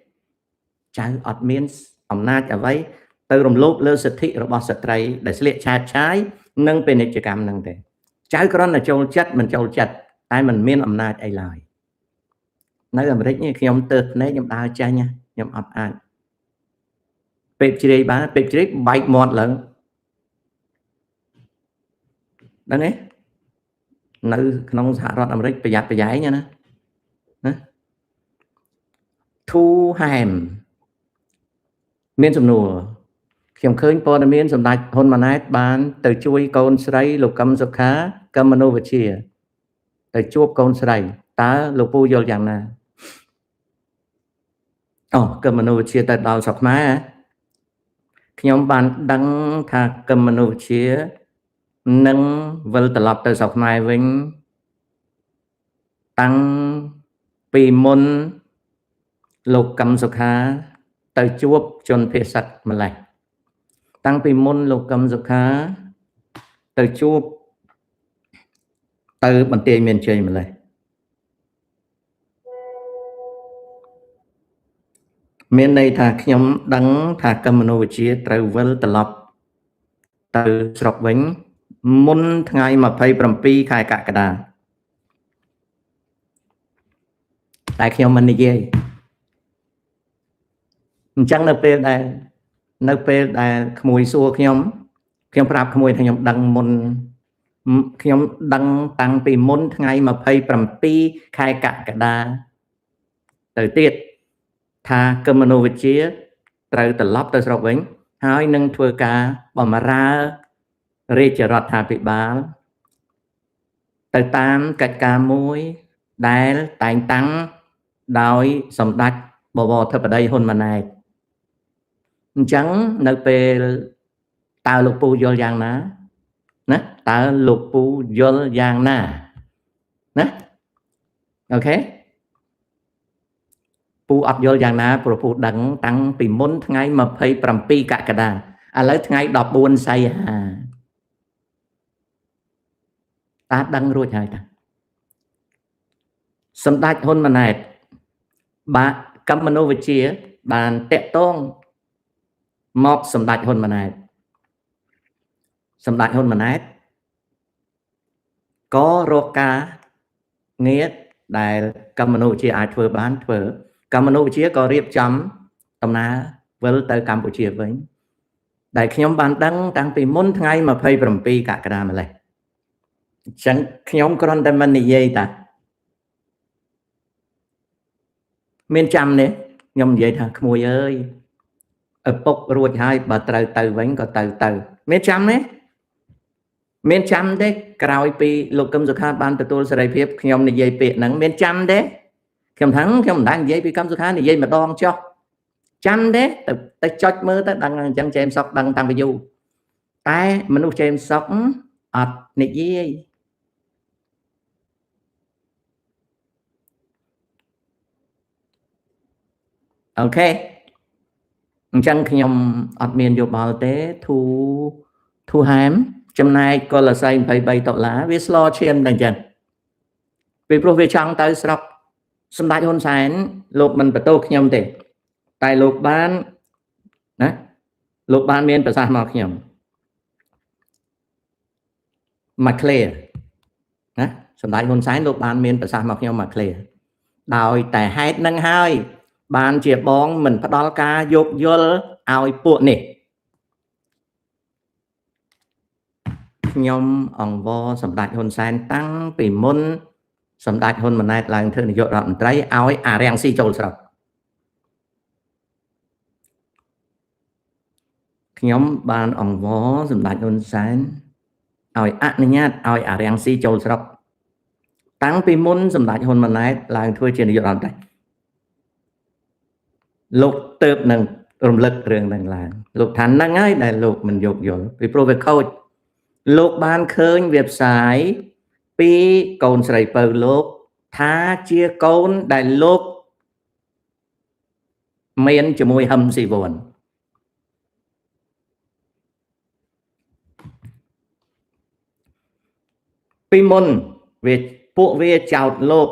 cháu admin na cả vậy từ rồng lốp lơ sệt thị rồi bỏ sệt trái để liệt trái nâng bên này chỉ cảm nâng để trái cái đó là châu chất mình châu chất ai mình miên na ai lại nói là mình như khi ông tự nấy nhầm đào cha nha nhầm ập ai bẹp chỉ bán bẹp chỉ bay một lần đó đấy nữ nông xã rót Americ bây giờ giấy nha nè thu hàm miền sầm nùa khi ông khơi po miền sầm đại hôn mà nãy bán từ chui con sấy lục cầm sọc khá cầm mano vật chia từ chuột con sấy tá lục pu vô dạng nè cầm mano vật chia từ đào sọc má khi ông bán đăng thà cầm mano vật chia nâng vân tập lập từ sọc mai vinh tăng pì môn lục cầm sọc khá từ chuột chôn phê sạch mà lại tăng pì môn lục cầm sọc khá từ chuột từ bản tiền miền chơi mà lại miền này thà nhóm đăng thà cầm mano vật chia từ vân tập lập từ sọc vinh môn ngày mà phải bầm pi khai cả đà tại khi mình đi về chẳng nơi pe đại mùi xua khi ông prap mùi thằng nhóm đăng môn khi ông đăng tăngពីមុនថ្ងៃ27ខែកក្កដាទៅទៀតថាគមនោវិជ្ជាត្រូវត្រឡប់ទៅស្រុកវិញហើយនឹងធ្វើការបម្រើរាជរដ្ឋាភិបាលទៅតាមកិច្ចការមួយដែលតែងតាំងដោយសម្ដេចបវរធិបតីហ៊ុនម៉ាណែតអញ្ចឹងនៅពេលតើលោកពូយល់យ៉ាងណាណាតើលោកពូយល់យ៉ាងណាណាអូខេពូអត់យល់យ៉ាងណាព្រោះពូដឹងតាំងពីមុនថ្ងៃ27កក្កដាឥឡូវថ្ងៃ14សីហាតាដឹងរួចហើយតាសម្ដេចហ៊ុនម៉ាណែតបាទកម្មមនោវិជ្ជាបានតាក់ទងមកសម្ដេចហ៊ុនម៉ាណែតសម្ដេចហ៊ុនម៉ាណែតក៏រកការងារដែលកម្មមនោវិជ្ជាអាចធ្វើបានធ្វើកម្មមនោវិជ្ជាក៏រៀបចំដំណើរវិលទៅកម្ពុជាវិញដែលខ្ញុំបានដឹងតាំងពីមុនថ្ងៃ27កក្កដាម្លេះអញ្ចឹងខ្ញុំគ្រាន់តែមិននិយាយតាមានចាំនេះខ្ញុំនិយាយថាក្មួយអើយឪពុករួចហើយបើត្រូវទៅវិញក៏ទៅមានចាំទេមានចាំទេក្រោយពីលោកកឹមសុខាបានទទួលសេរីភាពខ្ញុំនិយាយពាក្យហ្នឹងមានចាំទេខ្ញុំថាខ្ញុំមិនដឹងនិយាយពីកឹមសុខានិយាយម្ដងចុះចាំទេទៅចុចមើលទៅដឹងអញ្ចឹងចេមសុកដឹងតាំងពីយូរតែមនុស្សចេមសុកអត់និយាយអូខេអញ្ចឹងខ្ញុំអត់មានយោបល់ទេធូហាមចំណាយកុលស័យ$23វាស្លោឈាមតែអញ្ចឹងពីព្រោះវាចង់ទៅស្រុកសម្ដេចហ៊ុនសែនលោកមិនបន្ទោសខ្ញុំទេតែលោកបានណាលោកបានមានប្រសាសន៍មកខ្ញុំមក clear ណាសម្ដេចហ៊ុនសែនលោកបានមានប្រសាសន៍មកខ្ញុំមក clear ដោយតែហេតុនឹងហើយបានជាបងមិនផ្ដល់ការយោគយល់ឲ្យពួកនេះខ្ញុំអង្វរសម្ដេចហ៊ុនសែនតាំងពីមុនសម្ដេចហ៊ុនម៉ាណែតឡើងធ្វើនាយករដ្ឋមន្ត្រីឲ្យអារាំងស៊ីចូលស្រុក ខ្ញុំបានអង្វរសម្ដេចហ៊ុនសែនឲ្យអនុញ្ញាតឲ្យអារាំងស៊ីចូលស្រុកតាំងពីមុនសម្ដេចហ៊ុនម៉ាណែតឡើងធ្វើជានាយករដ្ឋមន្ត្រីលោកទៅនឹងរំលឹករឿងហ្នឹងឡើងលោកថាហ្នឹងហើយដែលលោកមិនយោគយល់ពីព្រោះវាខូចលោកបានឃើញវាផ្សាយពីកូនស្រីពៅលោកថាជាកូនដែលលោកមានជាមួយហឹមស៊ីវ័នពីមុនពួកវាចោទលោក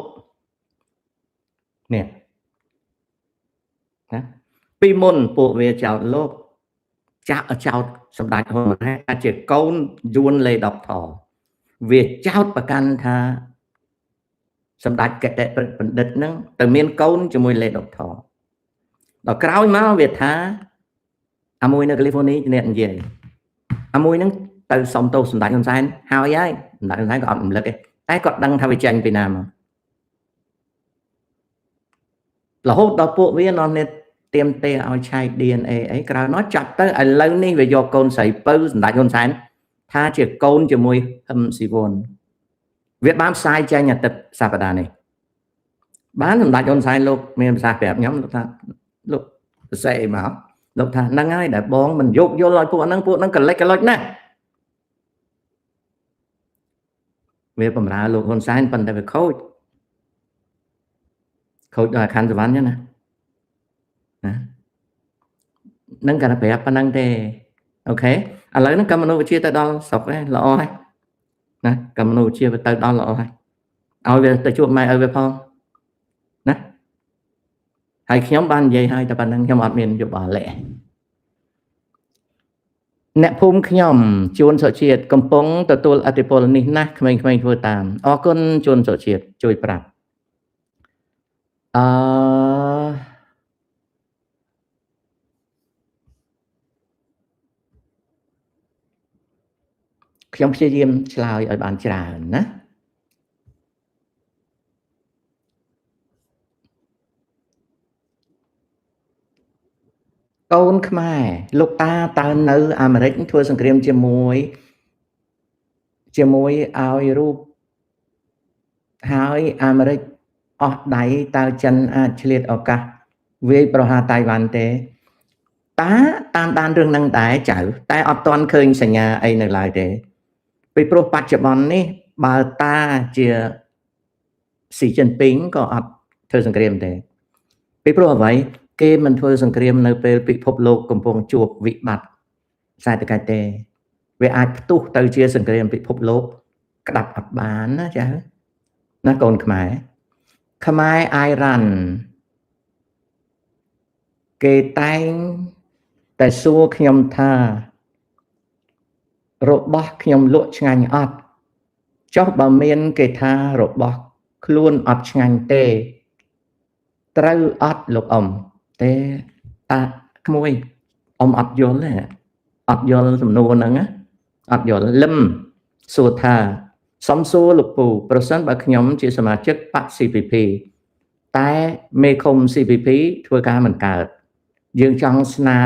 នេះណាពីមុនពួកវាចោទលោកចោទសម្ដេចហ៊ុនម៉ាណែតថាជាកូនយួនលេដុកថវាចោទប្រកាន់ថាសម្ដេចកតេបណ្ឌិតហ្នឹងទៅមានកូនជាមួយលេដុកថដល់ក្រោយមកវាថាអាមួយនៅកាលីហ្វ័រញ៉ាអ្នកនិយាយអាមួយហ្នឹងទៅសុំទោសសម្ដេចហ៊ុនសែនហើយសម្ដេចហ៊ុនសែនក៏អត់រំលឹកទេតែគាត់ដឹងថាវាចេញពីណាមករហូតដល់ពួកវានាំនេះទៀមទេឲ្យឆែក DNA អីក្រោយមកចាប់ទៅឥឡូវនេះវាយកកូនស្រីពៅសម្ដេចហ៊ុនសែនថាជាកូនជាមួយហឹមស៊ីវ័នវាបានផ្សាយចេញអាទិត្យសប្តាហ៍នេះបានសម្ដេចហ៊ុនសែនលោកមានប្រសាសន៍ប្រាប់ខ្ញុំលោកថាលោកសរសេរមកលោកថាហ្នឹងហើយដែលបងមិនយោគយល់ឲ្យពួកហ្នឹងកលិចណាស់វាបំរើលោកហ៊ុនសែនប៉ុន្តែវាខូចដល់ខណ្ឌសវណ្ណចឹងណានឹងគាត់ប្រាប់ប៉ុណ្ណឹងទេអូខេឥឡូវហ្នឹងកម្មមនុស្សវិជាទៅដល់ស្រុកហើយល្អហើយណាកម្មមនុស្សវិជាទៅដល់ល្អហើយឲ្យវាទៅជួបម៉ែឲ្យវាផងណាហើយខ្ញុំបាននិយាយឲ្យតែប៉ុណ្ណឹងខ្ញុំអត់មានយោបល់ទេអ្នកភូមិខ្ញុំជួនសុជាតិកំពុងទទួលអធិពលនេះណាស់ក្មេងៗធ្វើតាមអរគុណជួនសុជាតិជួយប្រាប់ខ្ញុំព្យាយាមឆ្លើយឲ្យបានច្រើនណាកូនខ្មែរលោកតាតើនៅអាមេរិកធ្វើសង្គ្រាមជាមួយឲ្យរូបហើយអាមេរិកអស់ដៃតើចិនអាចឆ្លៀតឱកាសវាយប្រហារតៃវ៉ាន់ទេតាមដានរឿងហ្នឹងដែរចៅតែអត់ទាន់ឃើញសញ្ញាអីនៅឡើយទេពីព្រោះបច្ចុប្បន្ននេះបើតាជាស៊ីជីនពីងក៏អត់ធ្វើសង្គ្រាមទេពីព្រោះអ្វីគេមិនធ្វើសង្គ្រាមនៅពេលពិភពលោកកំពុងជួបវិបត្តិសេដ្ឋកិច្ចទេវាអាចផ្ទុះទៅជាសង្គ្រាមពិភពលោកក្តាប់អត់បានណាចាណាកូនខ្មែរអ៊ីរ៉ាន់គេតែងតែសួរខ្ញុំថារបស់ខ្ញុំលក់ឆ្ងាញ់អត់ចុះបើមានគេថារបស់ខ្លួនអត់ឆ្ងាញ់ទេត្រូវអត់លោកអ៊ំទេតាក្មួយអ៊ំអត់យល់ទេអត់យល់សំណួរហ្នឹងណាអត់យល់លឹមសួរថាសំសួរលោកពូប្រសិនបើខ្ញុំជាសមាជិកបក CPP តែមេឃុំ CPP ធ្វើការមិនកើតយើងចង់ស្នើ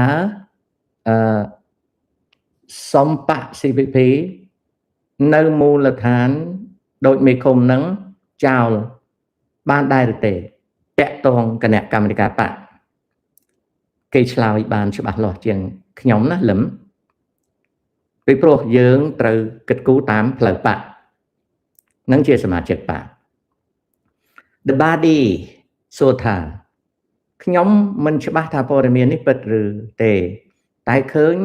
សុំបក CPP នៅមូលដ្ឋានដូចមេឃុំហ្នឹងចោលបានដែរឬទេតាក់ទងគណៈកម្មាធិការបកគេឆ្លើយបានច្បាស់លាស់ជាងខ្ញុំណាលឹមពីព្រោះយើងត្រូវគិតគូរតាមផ្លូវបកនឹងជាសមាជិកបក The Body សួរថាខ្ញុំមិនច្បាស់ថាព័ត៌មាននេះពិតឬទេតែឃើញ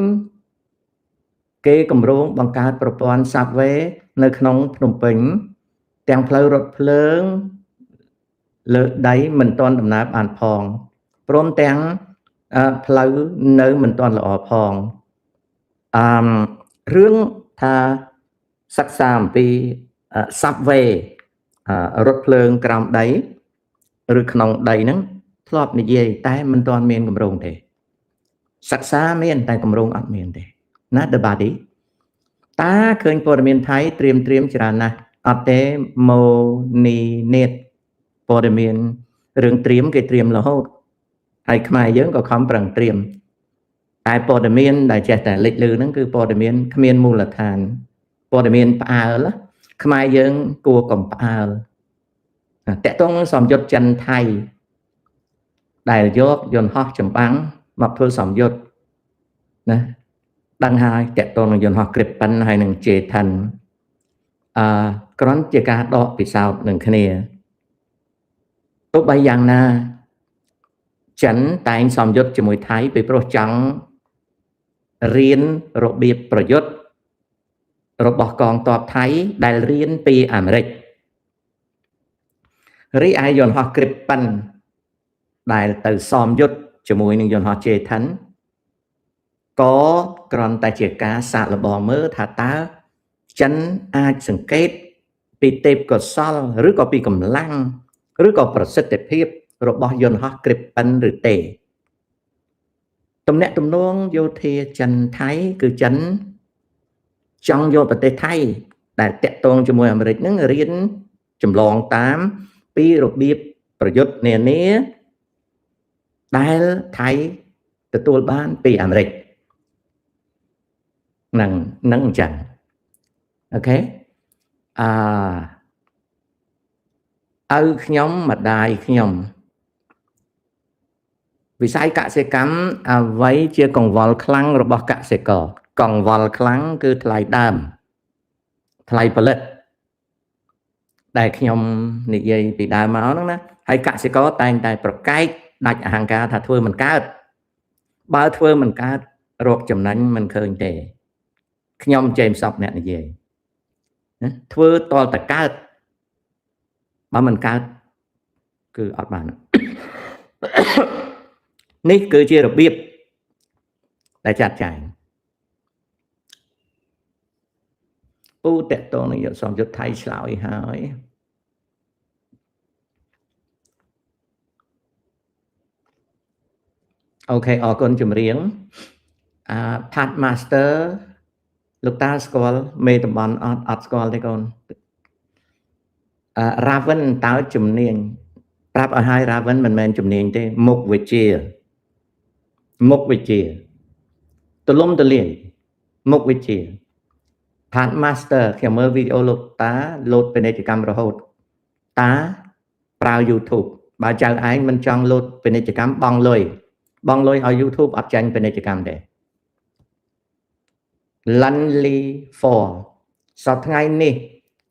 គេគម្រោងបង្កើតប្រព័ន្ធ Subway នៅក្នុងភ្នំពេញទាំងផ្លូវរថភ្លើងលើដីមិនទាន់ដំណើរបានផងព្រមទាំងផ្លូវនៅមិនទាន់ល្អផងរឿងថាសិក្សាអំពី Subway រថភ្លើងក្រោមដីឬក្នុងដីហ្នឹងធ្លាប់និយាយតែមិនទាន់មានគម្រោងទេសិក្សាមានតែគម្រោងអត់មានទេណា The Body តាឃើញព័ត៌មានថៃត្រៀមច្រើនណាស់អត់ទេម៉ូនីនេតព័ត៌មានរឿងត្រៀមគេត្រៀមរហូតហើយខ្មែរយើងក៏ខំប្រឹងត្រៀម តែព័ត៌មានដែលចេះតែលេចលឺហ្នឹងគឺព័ត៌មានគ្មានមូលដ្ឋានព័ត៌មានផ្អើលខ្មែរយើងគួរកំផ្អើលតកតងនឹងសម្យុទ្ធចិនថៃដែលយកយន្តហោះចម្បាំងមកធ្វើសម្យុទ្ធណាដឹងហើយតកតងនឹងយន្តហោះ Gripen ហើយនឹង J10 គ្រាន់ជាការដកពិសោធន៍នឹងគ្នាទោះបីយ៉ាងណាចិនតែងសម្យុទ្ធជាមួយថៃពីព្រោះចង់រៀនរបៀបប្រយុទ្ធរបស់កងទ័ពថៃដែលរៀនពីអាមេរិករីឯយន្តហោះ Gripen ដែលទៅសម្យុទ្ធជាមួយនឹងយន្តហោះ J10 ក៏គ្រាន់តែជាការសាកល្បងមើលថាតើចិនអាចសង្កេតពីទេពកោសល្យឬក៏ពីកម្លាំងឬក៏ប្រសិទ្ធភាពរបស់យន្តហោះ Gripen ឬទេទំនាក់ទំនងយោធាចិនថៃគឺចិនចង់យកប្រទេសថៃដែលតាក់ទងជាមួយអាមេរិកនឹងរៀនចម្លងតាមពីរបៀបប្រយុទ្ធនានាដែលថៃទទួលបានពីអាមេរិកនឹងអញ្ចឹងអូខេឪខ្ញុំម្ដាយខ្ញុំវិស័យកសិកម្មអ្វីជាកង្វល់ខ្លាំងរបស់កសិករកង្វល់ខ្លាំងគឺថ្លៃដើមថ្លៃផលិតដែលខ្ញុំនិយាយពីដើមមកហ្នឹងណាហើយកសិករតែងតែប្រកែកដាច់អហង្ការថាធ្វើមិនកើតបើធ្វើមិនកើតរកចំណេញមិនឃើញទេខ្ញុំចេមសពអ្នកនិយាយណាធ្វើតលតកើតបើមិនកើតគឺអត់បាននេះគឺជារបៀបដែលចាត់ចែងពូតកតងនឹងយកសម្យុទ្ធថៃឆ្លើយហើយអូខេអរគុណចម្រៀងPad Master លោកតាស្គាល់មេតំបន់អត់ស្គាល់ទេកូនRaven តើជំនាញប្រាប់ឲ្យហើយ Raven មិនមែនជំនាញទេមុខវិជ្ជាទលំទលាយមុខវិជ្ជា Pad Master ខ្ញុំមើលវីដេអូលោកតាលោតពាណិជ្ជកម្មរហូតតាប្រើ YouTube បើចៅឯងមិនចង់លោតពាណិជ្ជកម្មបង់លុយឲ្យ YouTube អត់ចាញ់ពាណិជ្ជកម្មទេ Lonely for សប្តាហ៍ថ្ងៃនេះ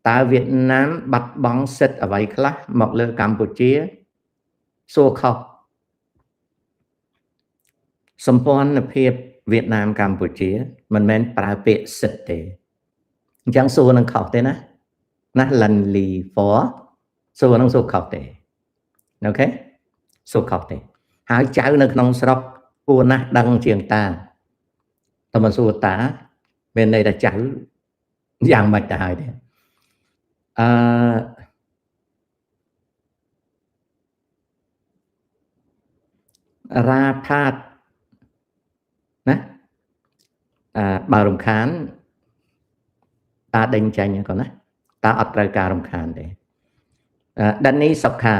តើវៀតណាមបាត់បង់សិទ្ធិអ្វីខ្លះមកលើកម្ពុជាសួរខុសសម្ព័ន្ធភាពវៀតណាមកម្ពុជាមិនមែនប្រើពាក្យសិទ្ធិទេអញ្ចឹងសួរនឹងខុសទេណា Lonely for សួរនឹងសួរខុសទេអូខេសួរខុសទេហើយចៅនៅក្នុងស្រុកគួរណាស់ដឹងជាងតាតើមកសួរតាមានន័យថាចៅយ៉ាងម៉េចទៅហើយទេរាផាតណាបើរំខានតាដេញចាញ់គាត់ណាតាអត់ត្រូវការរំខានទេដានីសុខា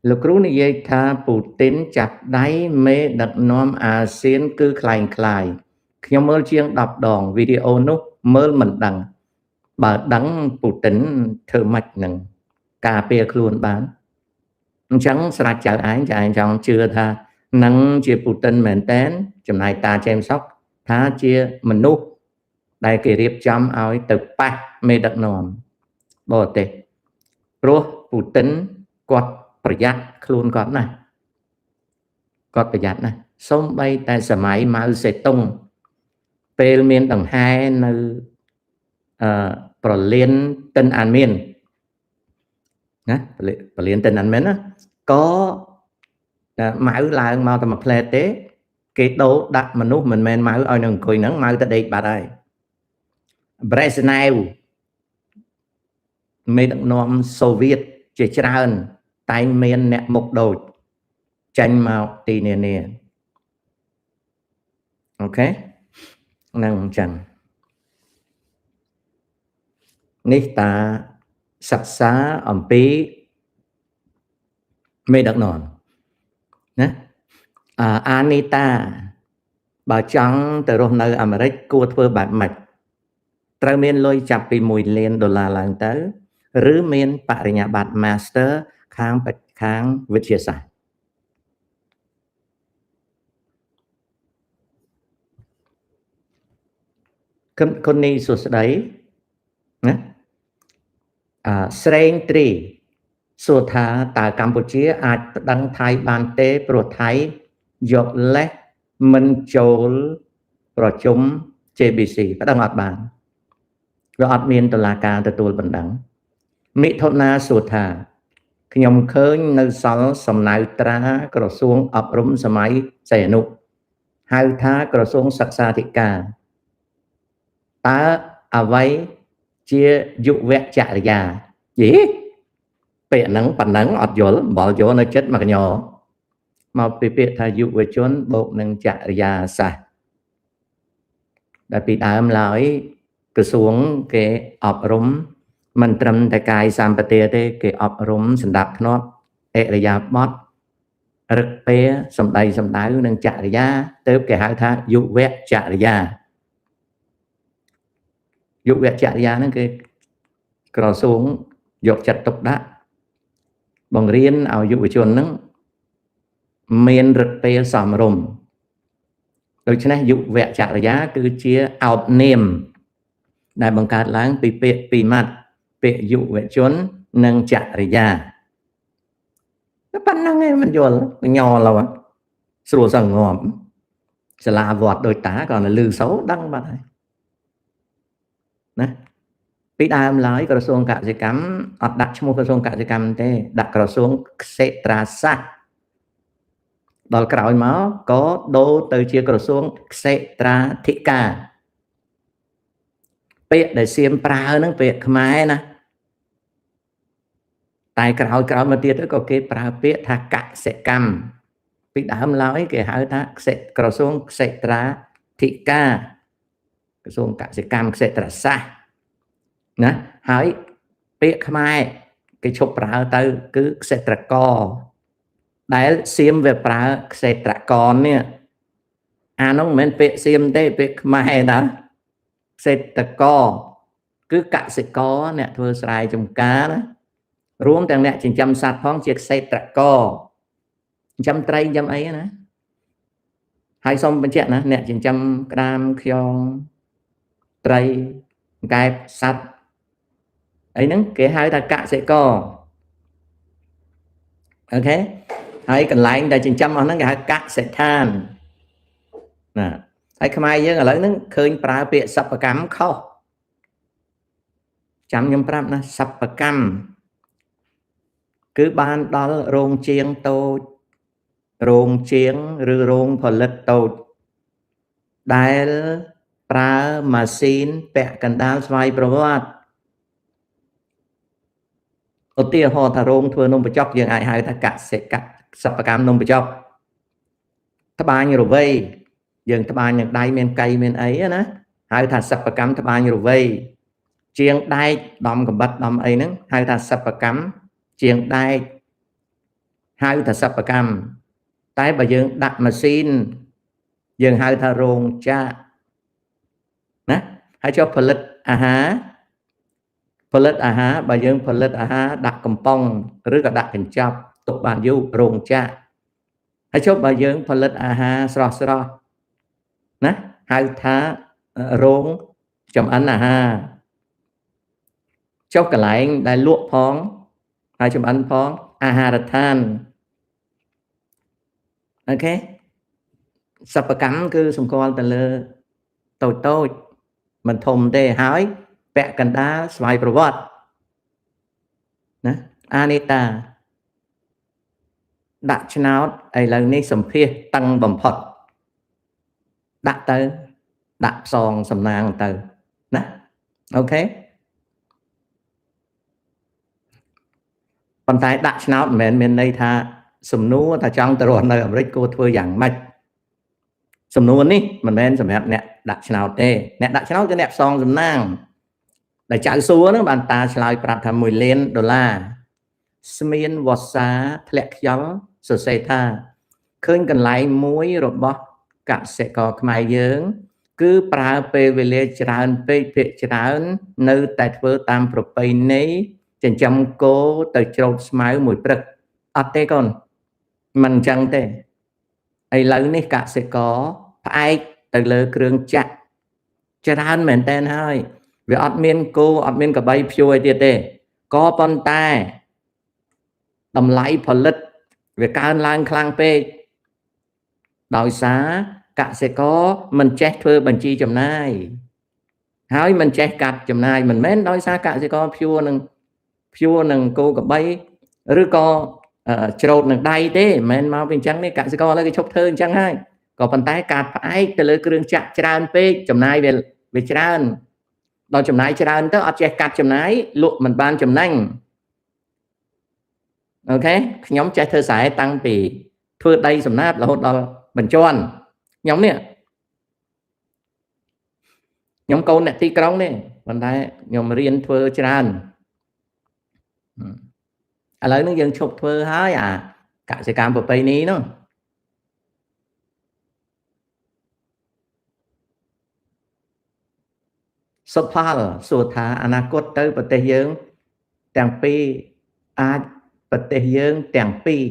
លោកគ្រូនិយាយថាពូទីនចាប់ដៃមេដឹកនាំអាស៊ានគឺคล้ายខ្ញុំមើលជាង10ដងវីដេអូនោះមើលមិនដឹងបើដឹងពូទីនធ្វើម៉េចនឹងការពារខ្លួនបានអញ្ចឹងស្រាច់ចៅឯងចង់ជឿថានឹងជាពូទីនមែនតែនចំណែកតាចេមសុកថាជាមនុស្សដែលគេរៀបចំឲ្យទៅប៉ះមេដឹកនាំបរទេសព្រោះពូទីនគាត់ប្រយ័ត្នខ្លួនគាត់ណាគាត់ប្រយ័ត្នណាសូម្បីតែសម័យម៉ៅសេតុងពេលមានដង្ហែនៅប្រលានតិនអានមានណាប្រលានតិនអានមានណាក៏ម៉ៅឡើងមកតែមួយផ្លែតទេគេដូរដាក់មនុស្សមិនមែនម៉ៅឲ្យនៅអង្គុយហ្នឹងម៉ៅទៅដេកបាត់ហើយBrezhnev មេដឹកនាំសូវៀតជាច្រើនតែងមានអ្នកមុខដូចចាញ់មកទីនានាអូខេហ្នឹងអញ្ចឹងនេះតាសិក្សាអំពីមេដឹកនាំណាអានីតា បើចង់ទៅរស់នៅអាមេរិកគួរធ្វើបែបម៉េចត្រូវមានលុយចាប់ពី$1 លានឡើងទៅឬមានបរិញ្ញាបត្រ Master ខាងវិទ្យាសាស្ត្រគុណនេះសួស្ដីណាស្រេងត្រីសួរថាតើកម្ពុជាអាចប្តឹងថៃបានទេព្រោះថៃយកលេសមិនចូលប្រជុំ JBC ប្តឹងអត់បានវាអត់មានតុលាការទទួលបណ្ដឹងមិថុនាសួរថាខ្ញុំឃើញនៅសល់សំណៅត្រាក្រសួងអប់រំសម័យសីហនុហៅថាក្រសួងសិក្សាធិការតើអ្វីជាយុវចរិយាយេពាក្យហ្នឹងប៉ុណ្ណឹងអត់យល់អំបល់យកនៅចិត្តមកកញ្ញមកពីពាក្យថាយុវជនបូកនឹងចរិយាសាស្ត្រដែលពីដើមឡើយក្រសួងគេអប់រំមិនត្រឹមតែកាយសម្បទាទេគេអប់រំសម្ដាប់ធ្នាប់អិរិយាបថរឹកពេសម្ដីសម្ដៅនិងចរិយាទៅគេហៅថាយុវចរិយាយុវចរិយាហ្នឹងគឺក្រសួងយកចិត្តទុកដាក់បង្រៀនឲ្យយុវជនហ្នឹងមានរឹកពេសមរម្យដូច្នេះយុវចរិយាគឺជាអោបនាមដែលបង្កើតឡើងពីពាក្យពីរម៉ាត់ពាក្យយុវជននិងចរិយាតែប៉ុណ្្នឹងឯងមិនយល់ញ័រឡូវស្រួលសឹងងាប់សាលាវត្តដូចតាក៏នៅលឺសូរដឹងបាត់ហើយណាពីដើមឡើយក្រសួងកសិកម្មអត់ដាក់ឈ្មោះក្រសួងកសិកម្មទេដាក់ក្រសួងក្សេត្រាសាស្ត្រដល់ក្រោយមកក៏ដូរទៅជាក្រសួងក្សេត្រាធិការពាក្យដែលសៀមប្រើហ្នឹងពាក្យខ្មែរណាតែក្រោយមកទៀតក៏គេប្រើពាក្យថាកសិកម្មពីដើមឡើយគេហៅថាក្រសួងក្សេត្រាធិការក្រសួងកសិកម្មក្សេត្រាសាស្ត្រណាហើយពាក្យខ្មែរគេឈប់ប្រើទៅគឺក្សេត្រករដែលសៀមវាប្រើក្សេត្រករនេះអានោះមិនមែនពាក្យសៀមទេពាក្យខ្មែរណាក្សេត្រករគឺកសិករអ្នកធ្វើស្រែចម្ការណារួមទាំងអ្នកចិញ្ចឹមសត្វផងជាក្សេត្រករចិញ្ចឹមត្រីចិញ្ចឹមអីណាហើយសូមបញ្ជាក់ណាអ្នកចិញ្ចឹមក្តាមខ្យងត្រីកែបសត្វអីហ្នឹងគេហៅថាកសិករអូខេហើយកន្លែងដែលចិញ្ចឹមអស់ហ្នឹងគេហៅកសិដ្ឋានណាហើយខ្មែរយើងឥឡូវហ្នឹងឃើញប្រើពាក្យសិប្បកម្មខុសចាំខ្ញុំប្រាប់ណាសិប្បកម្មគឺបានដល់រោងជាងតូចរោងជាងឬរោងផលិតតូចដែលប្រើម៉ាស៊ីនពាក់កណ្ដាលស្វ័យប្រវត្តិឧទាហរណ៍ថារោងធ្វើនំបញ្ចុកយើងអាចហៅថាកសិកម្មនំបញ្ចុកត្បាញរវៃយើងត្បាញនឹងដៃមានកៃមានអីណាហៅថាសិប្បកម្មត្បាញរវៃជាងដែកដំកំបិតដំអីហ្នឹងហៅថាសិប្បកម្មជាងដែកហៅថាសិប្បកម្មតែបើយើងដាក់ម៉ាស៊ីនយើងហៅថារោងចក្រណាហើយចុះផលិតអាហារបើយើងផលិតអាហារដាក់កំប៉ុងឬក៏ដាក់កញ្ចប់ទុកបានយូររោងចក្រហើយចុះបើយើងផលិតអាហារស្រស់ណាហៅថារោងចម្អិនអាហារចុះកន្លែងដែលលក់ផងហើយចម្អិនផងអាហារដ្ឋានអូខេសិប្បកម្មគឺសម្គាល់ទៅលើតូចមិនធំទេហើយពាក់កណ្ដាលស្វ័យប្រវត្តិណាអានីតាដាក់ឆ្នោតឥឡូវនេះសម្ភាសតឹងបំផុតដាក់ទៅដាក់ផ្សងសំណាងទៅណាអូខេប៉ុន្តែដាក់ឆ្នោតមិនមែនមានន័យថាសំណួរថាចង់ទៅរស់នៅអាមេរិកគួរធ្វើយ៉ាងម៉េចសំណួរនេះមិនមែនសម្រាប់អ្នកដាក់ឆ្នោតទេអ្នកដាក់ឆ្នោតគឺអ្នកផ្សងសំណាងដែលចៅសួរហ្នឹងបានតាឆ្លើយប្រាប់ថា$1 លានស្មានវស្សាធ្លាក់ខ្យល់សរសេរថាឃើញកន្លែងមួយរបស់ កសិករខ្មែរយើងគឺប្រើពេលវេលាច្រើនពេកភាគច្រើននៅតែធ្វើតាមប្រពៃណីចិញ្ចឹមគោទៅច្រូតស្មៅមួយព្រឹកអត់ទេកូនមិនអញ្ចឹងទេឥឡូវនេះកសិករផ្អែកទៅលើគ្រឿងចក្រច្រើនមែនតើហើយវាអត់មានគោអត់មានកបីភ្ជួរអីទៀតទេក៏ប៉ុន្តែតម្លៃផលិតវាកើនឡើងខ្លាំងពេកដោយសារកសិករមិនចេះធ្វើបញ្ជីចំណាយហើយមិនចេះកាត់ចំណាយមិនមែនដោយសារកសិករភ្ជួរនឹងគោក្របីឬក៏ច្រូតនឹងដៃទេមិនមែនមកពីអញ្ចឹងទេកសិករឥឡូវគេឈប់ធ្វើអញ្ចឹងហើយក៏ប៉ុន្តែការផ្អែកទៅលើគ្រឿងចក្រច្រើនពេកចំណាយវាច្រើនដល់ចំណាយច្រើនទៅអត់ចេះកាត់ចំណាយលក់មិនបានចំណេញអូខេខ្ញុំចេះធ្វើស្រែតាំងពីធ្វើដីសំណាបរហូតដល់បញ្ជាន់ខ្ញុំនេះខ្ញុំកូនអ្នកទីក្រុងនេះប៉ុន្តែខ្ញុំរៀនធ្វើច្រើនឥឡូវនេះយើងឈប់ធ្វើហើយអាកសិកម្មប្រពៃណីនោះសុផលសួរថាអនាគតទៅប្រទេសយើងទាំងពីរអាចប្រទេសយើងទាំងពីរ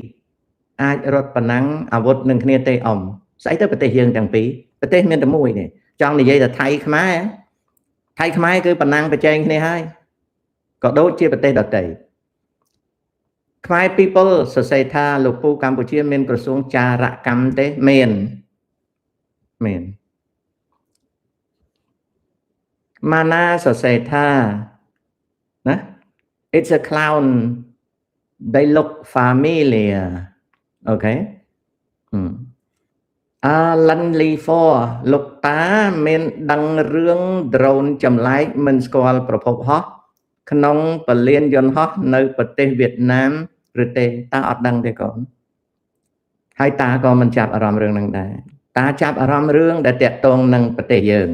អាចរត់ប៉ុណ្ណឹងអាវុធនឹងគ្នាទេអ៊ំស្អីទៅប្រទេសយើងទាំងពីរប្រទេសមានតែមួយទេចង់និយាយថាថៃខ្មែរគឺប៉ុណ្ណឹងប្រជែងគ្នាហើយក៏ដូចជាប្រទេសដទៃខ្មែរ people សរសេរថាលោកពូកម្ពុជាមានក្រសួងចារកម្មទេមានម៉ាណាសរសេរថាណា it's a clown they look familiar អូខេLandly for លោកតាមានដឹងរឿង drone ចម្លែកមិនស្គាល់ប្រភពហោះក្នុងពលានយន្តហោះនៅប្រទេសវៀតណាមឬទេតាអត់ដឹងទេកូនហើយតាក៏មិនចាប់អារម្មណ៍រឿងហ្នឹងដែរតាចាប់អារម្មណ៍រឿងដែលតាក់ទងនឹងប្រទេសយើង